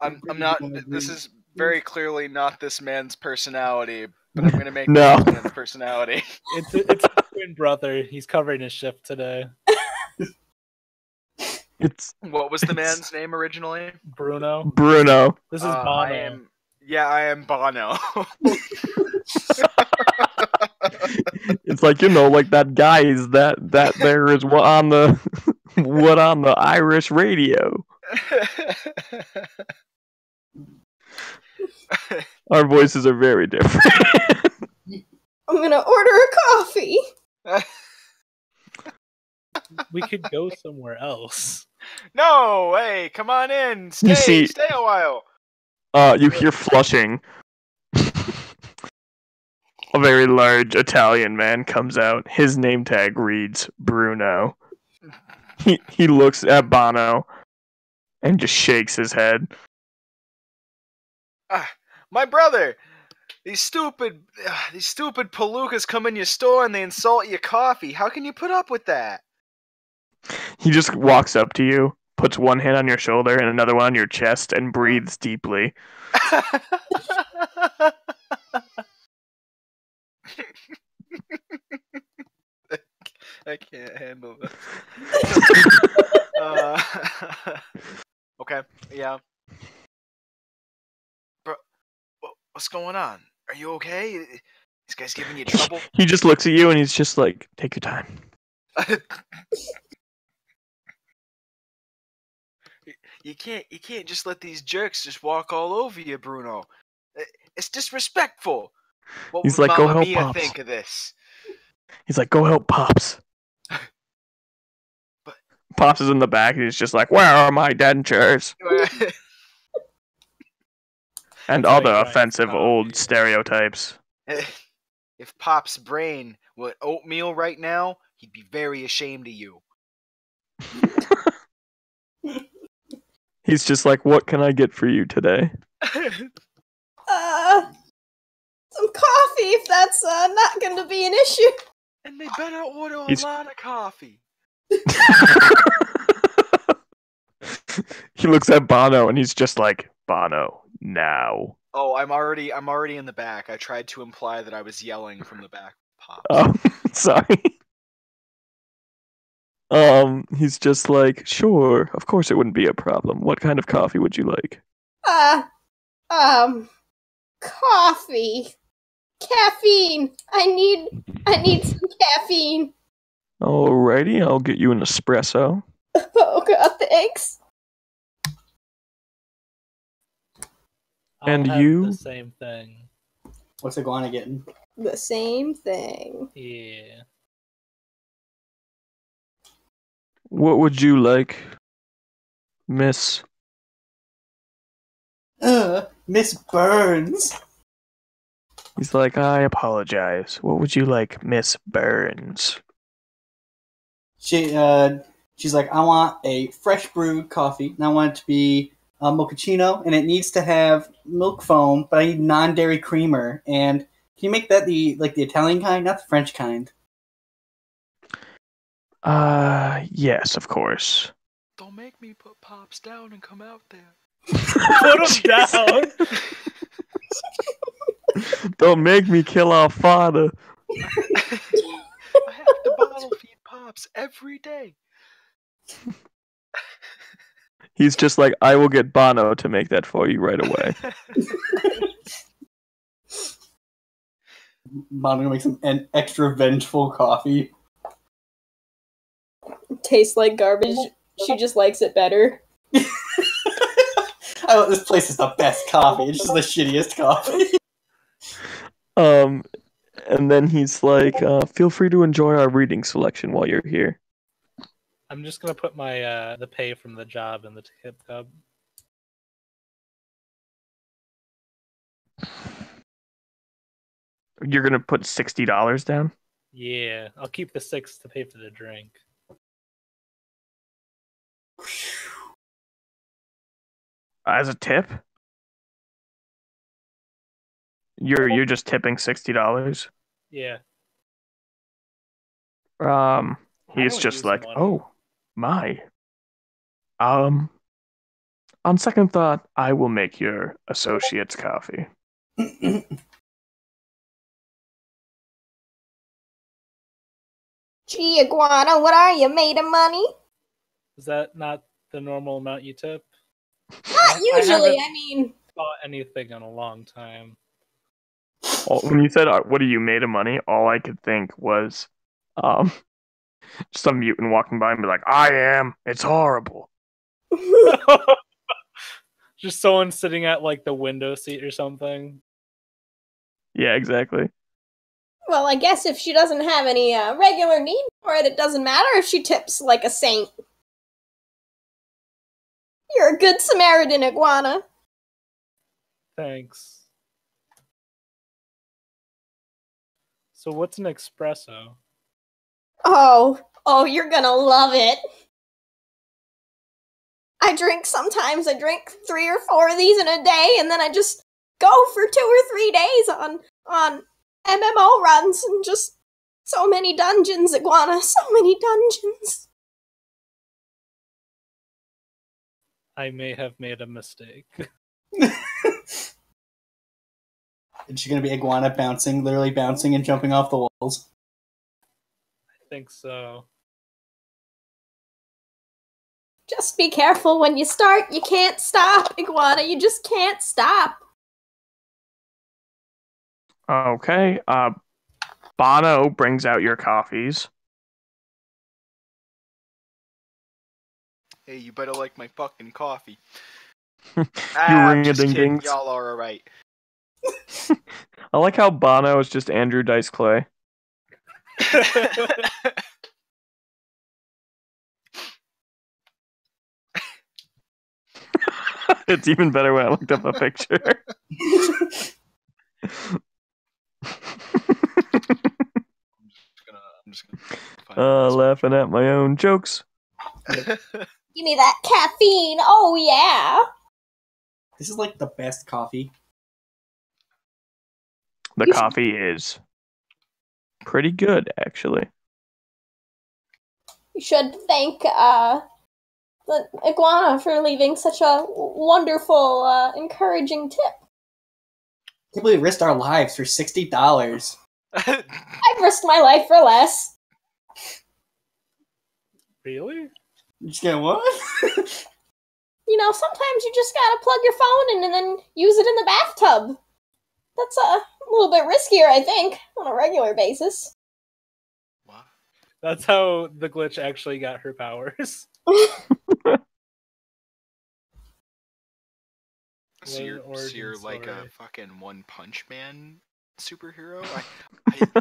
I'm not. This is very clearly not this man's personality, but I'm gonna make this man's personality. It's his twin brother. He's covering his shift today. What was the man's name originally? Bruno. This is Bono. I am Bono. It's like, like that guy is that there is what on the Irish radio. Our voices are very different. I'm gonna order a coffee. We could go somewhere else. No, hey, come on in. Stay a while. You hear flushing. A very large Italian man comes out. His name tag reads Bruno. He looks at Bono and just shakes his head. My brother! These stupid palookas come in your store and they insult your coffee. How can you put up with that? He just walks up to you, puts one hand on your shoulder and another one on your chest, and breathes deeply. I can't handle this. Okay, yeah. Bro, what's going on? Are you okay? This guy's giving you trouble? He just looks at you and he's just like, take your time. You can't just let these jerks just walk all over you, Bruno. It's disrespectful. What He's would like, go Mamma help Mia Pops. think of this? He's like, go help Pops. But Pops is in the back and he's just like, where are my dentures? And That's how all he the drinks offensive old coffee. stereotypes. If Pop's brain were oatmeal right now, he'd be very ashamed of you. He's just like, what can I get for you today? Some coffee, if that's not going to be an issue. And they better order a He's- lot of coffee. He looks at Bono and he's just like, Bono, now. Oh, I'm already in the back. I tried to imply that I was yelling from the back. Pops. Oh, sorry. He's just like, sure, of course it wouldn't be a problem. What kind of coffee would you like? Coffee. Caffeine. I need some caffeine. Alrighty, I'll get you an espresso. Oh god, thanks. And I'll have you? the same thing. What's Iguana getting? The same thing. Yeah. What would you like, Miss? Miss Burns. He's like, I apologize. What would you like, Miss Burns? She's like, I want a fresh brewed coffee, and I want it to be a mochaccino, and it needs to have milk foam, but I need non-dairy creamer. And can you make that the Italian kind, not the French kind? Yes, of course. Don't make me put Pops down and come out there. Put him down! Don't make me kill our father. I have to bottle feed Pops every day. He's just like, I will get Bono to make that for you right away. Mom, gonna make some extra vengeful coffee. Tastes like garbage. She just likes it better. This place is the best coffee. It's just the shittiest coffee. And then he's like, feel free to enjoy our reading selection while you're here. I'm just gonna put my the pay from the job in the tip tub. You're gonna put $60 down? Yeah, I'll keep the 6 to pay for the drink. As a tip? You're just tipping $60? Yeah. He's don't just use like, money. oh my. On second thought, I will make your associate's coffee. Gee, Iguana, what are you, made of money? Is that not the normal amount you tip? Not usually, I mean... Bought anything in a long time. When you said, what are you made of money, all I could think was some mutant walking by and be like, I am. It's horrible. Just someone sitting at like the window seat or something. Yeah, exactly. Well, I guess if she doesn't have any regular need for it, it doesn't matter if she tips like a saint. You're a good Samaritan, Iguana. Thanks. So what's an espresso? Oh, you're gonna love it. Sometimes I drink 3 or 4 of these in a day, and then I just go for 2 or 3 days on MMO runs, and just so many dungeons, Iguana, so many dungeons. I may have made a mistake. Is she gonna be Iguana literally bouncing and jumping off the walls? I think so. Just be careful when you start. You can't stop, Iguana. You just can't stop. Okay. Bono brings out your coffees. Hey, you better like my fucking coffee. You I'm ring a just ding kidding. dings. Y'all are alright. I like how Bono is just Andrew Dice Clay. It's even better when I looked up a picture. I'm just gonna find a nice Laughing at my own jokes. Give me that caffeine. Oh, yeah. This is like the best coffee. The coffee is pretty good, actually. You should thank the Iguana for leaving such a wonderful, encouraging tip. I can't believe we risked our lives for $60. I've risked my life for less. Really? You just get what? You know, sometimes you just gotta plug your phone in and then use it in the bathtub. That's a little bit riskier, I think, on a regular basis. What? That's how the glitch actually got her powers. So you're Origin like a story. fucking One Punch Man superhero?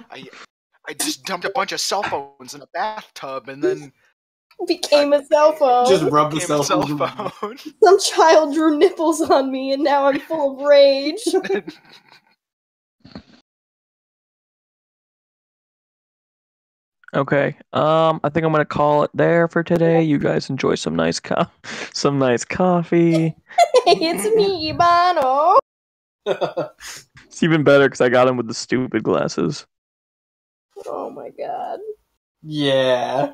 I just dumped a bunch of cell phones in a bathtub and then Became a cell phone. Just rub the became a cell cell phone. phone. Some child drew nipples on me and now I'm full of rage. Okay. I think I'm gonna call it there for today. You guys enjoy some nice coffee. Hey, it's me, Bono. It's even better because I got him with the stupid glasses. Oh my god. Yeah.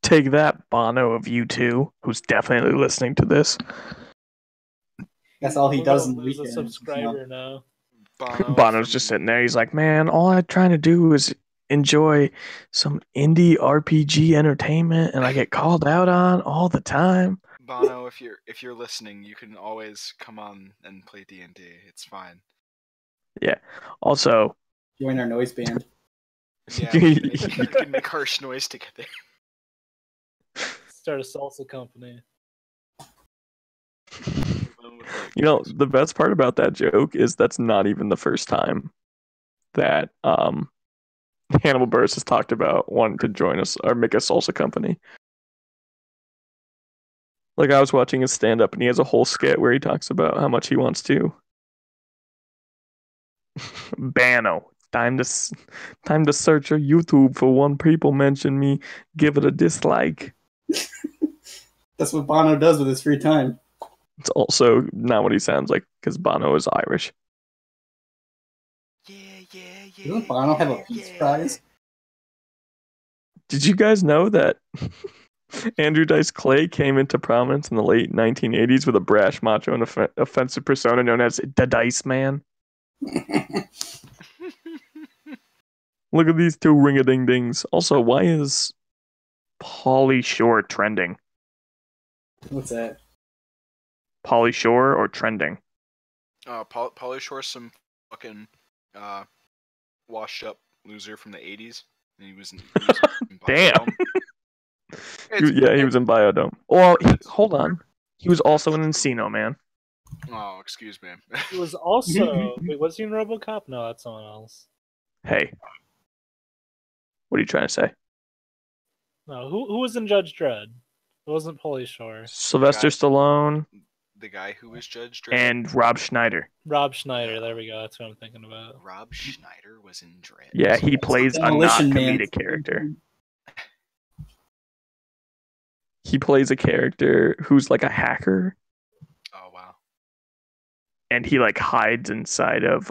Take that, Bono of U2, who's definitely listening to this. That's all he We're does gonna in the lose a weekends. subscriber now. Bono's just sitting there. He's like, man, all I'm trying to do is enjoy some indie RPG entertainment, and I get called out on all the time. Bono, if you're listening, you can always come on and play D&D. It's fine. Yeah. Also, Join our noise band. Yeah, you can make harsh noise together. Start a salsa company. you know, the best part about that joke is that's not even the first time that Hannibal Buress has talked about wanting to join us or make a salsa company. Like, I was watching his stand-up and he has a whole skit where he talks about how much he wants to. Bano, time to search on YouTube for one people mention me, give it a dislike. That's what Bono does with his free time. It's also not what he sounds like because Bono is Irish. Yeah. Doesn't Bono have a Peace Prize? Did you guys know that Andrew Dice Clay came into prominence in the late 1980s with a brash, macho, and offensive persona known as the Dice Man? Look at these two ring-a-ding-dings. Also, why is Pauly Shore trending? What's that? Pauly Shore or trending? Pauly Shore's some fucking washed up loser from the 80s. And he was in Damn. Biodome. He was in Biodome. Well, hold on. He was also in Encino, man. Oh, excuse me. He was also wait, was he in RoboCop? No, that's someone else. Hey. What are you trying to say? No, who was in Judge Dredd? It wasn't Pauly Shore. Sylvester Stallone. The guy who was Judge Dredd? And Rob Schneider. Rob Schneider, there we go. That's what I'm thinking about. Rob Schneider was in Dredd. Yeah, he plays a not Demolition Man. comedic character. He plays a character who's like a hacker, Oh wow. and he like hides inside of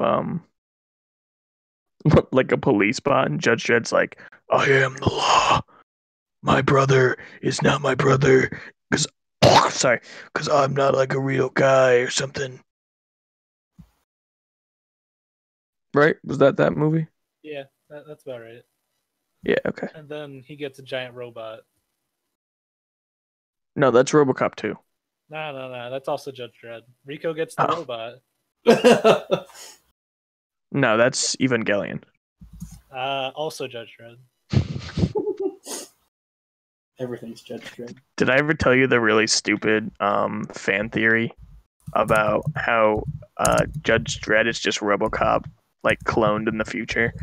like a police bot, and Judge Dredd's like, I am the law. My brother is not my brother because I'm not like a real guy or something. Right? Was that movie? Yeah, that's about right. Yeah, okay. And then he gets a giant robot. No, that's RoboCop 2. No. That's also Judge Dredd. Rico gets the robot. No, that's Evangelion. Also Judge Dredd. Everything's Judge Dredd. Did I ever tell you the really stupid fan theory about how Judge Dredd is just RoboCop, like cloned in the future?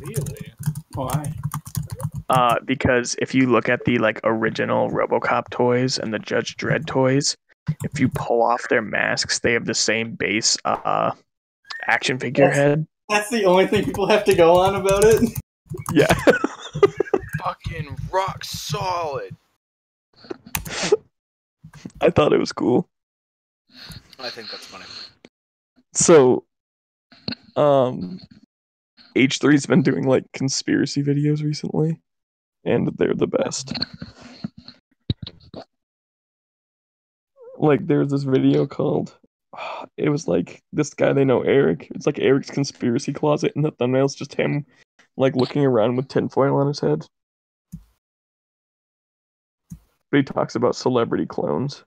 Really? Why? Because if you look at the like original RoboCop toys and the Judge Dredd toys, if you pull off their masks, they have the same base action figure head. That's the only thing people have to go on about it? Yeah. Fucking rock solid. I thought it was cool. I think that's funny. So, H3's been doing like conspiracy videos recently, and they're the best. Like, there's this video called, it was like this guy they know, Eric. It's like Eric's conspiracy closet, and the thumbnail's just him, like, looking around with tinfoil on his head. But he talks about celebrity clones.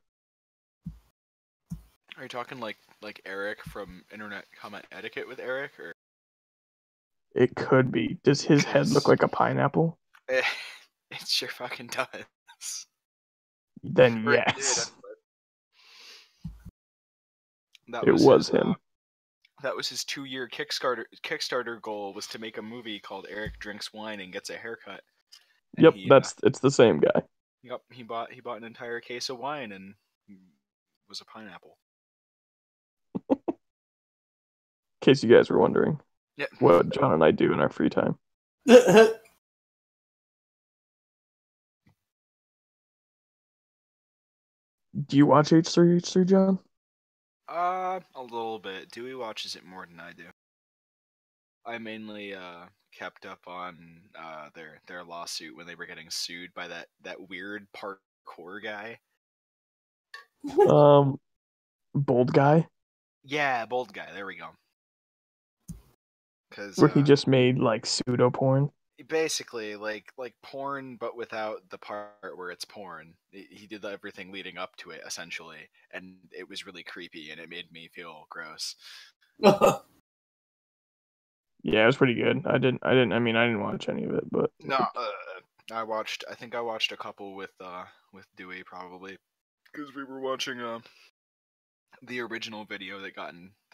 Are you talking like Eric from Internet Comment Etiquette with Eric, or? It could be. Does his head look like a pineapple? It sure fucking does. Then Or it did, yes. That It was his, him. That was his 2-year Kickstarter goal, was to make a movie called Eric Drinks Wine and Gets a Haircut. And Yep, he, it's the same guy. Yep, he bought an entire case of wine and was a pineapple. In case you guys were wondering Yeah. what John and I do in our free time. Do you watch H3, John? A little bit. Dewey watches it more than I do. I mainly kept up on their lawsuit when they were getting sued by that weird parkour guy. Bold guy? Yeah, bold guy. There we go. Where he just made like pseudo porn. Basically like porn, but without the part where it's porn. He did everything leading up to it essentially, and it was really creepy, and it made me feel gross. Yeah, it was pretty good. I didn't watch any of it, but No, I think I watched a couple with Dewey probably, because we were watching the original video that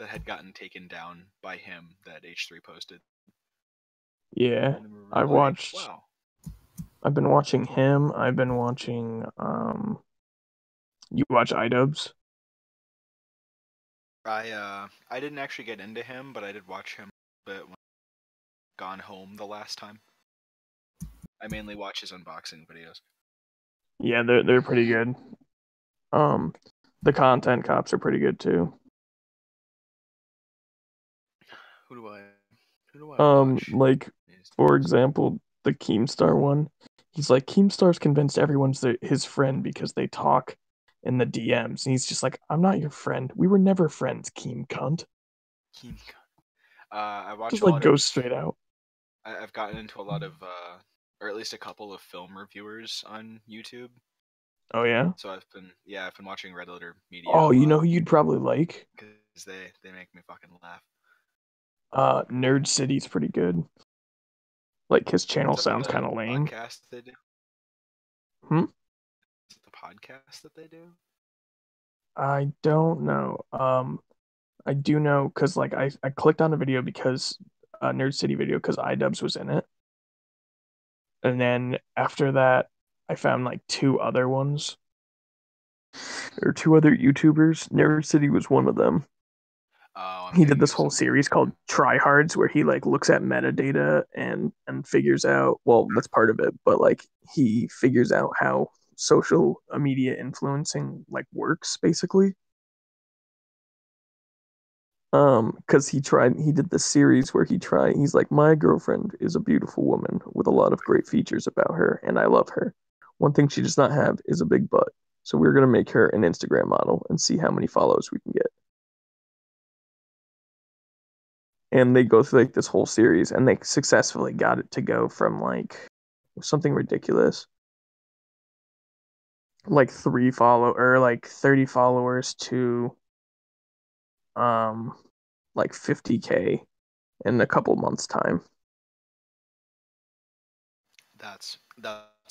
had gotten taken down by him that H3 posted. yeah, I watched. Wow. I've been watching him. I've been watching. You watch iDubbbz? I didn't actually get into him, but I did watch him a bit when Gone Home the last time. I mainly watch his unboxing videos. Yeah, they're pretty good. The content cops are pretty good too. Who do I watch? Like, for example, the Keemstar one. He's like, Keemstar's convinced everyone's his friend because they talk in the DMs, and he's just like, I'm not your friend. We were never friends, Keem cunt. Keem cunt. I watch just a like lot goes straight out. I've gotten into a lot of, or at least a couple of film reviewers on YouTube. Oh yeah. So I've been watching Red Letter Media. Oh, you know who you'd probably like? Because they make me fucking laugh. Nerd City's pretty good. Like, his channel sounds kind of lame. Podcast they do? Hmm? Is it the podcast that they do? I don't know. I do know because like I clicked on the video because Nerd City video because iDubbbz was in it, and then after that I found like 2 other ones, or two other YouTubers. Nerd City was one of them. Oh, He did this whole series called Tryhards, where he like looks at metadata and figures out. Well, that's part of it, but like he figures out how social media influencing like works, basically. Because he did this series where he's like, my girlfriend is a beautiful woman with a lot of great features about her, and I love her. One thing she does not have is a big butt. So we're gonna make her an Instagram model and see how many follows we can get. And they go through like this whole series, and they successfully got it to go from like something ridiculous, like 30 followers to like 50K in a couple months' time. That's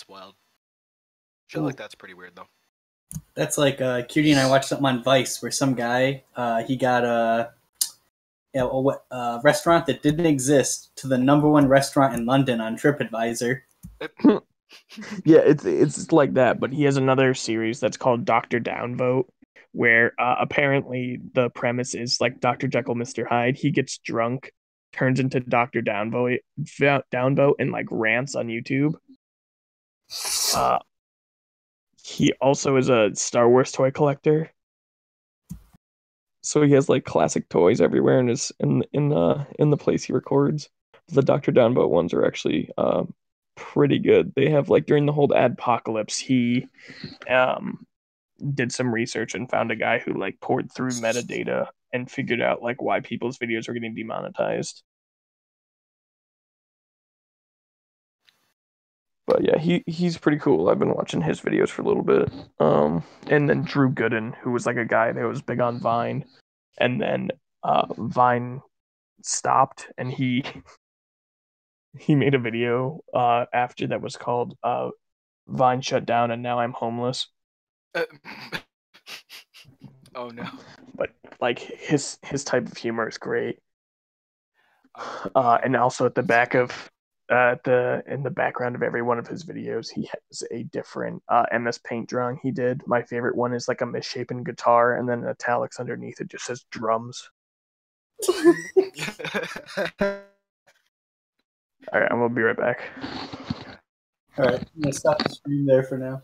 wild. I feel like that's pretty weird though. That's like Cutie and I watched something on Vice where some guy he got a restaurant that didn't exist to the #1 restaurant in London on TripAdvisor. Yeah, it's like that, but he has another series that's called Dr. Downvote, where apparently the premise is like Dr. Jekyll, Mr. Hyde. He gets drunk, turns into Dr. Downvote, and like rants on YouTube. He also is a Star Wars toy collector, so he has like classic toys everywhere in the place he records. The Dr. Downvote ones are actually pretty good. They have like during the whole adpocalypse, he did some research and found a guy who like poured through metadata and figured out like why people's videos were getting demonetized. But yeah, he's pretty cool. I've been watching his videos for a little bit. And then Drew Gooden, who was like a guy that was big on Vine, and then Vine stopped, and he made a video after that was called Vine shut down and now I'm homeless. Oh no. But like his type of humor is great. And also at the back of in the background of every one of his videos, he has a different MS Paint drawing he did. My favorite one is like a misshapen guitar, and then italics underneath it just says drums. All right, I'm gonna be right back. All right, I'm gonna stop the stream there for now.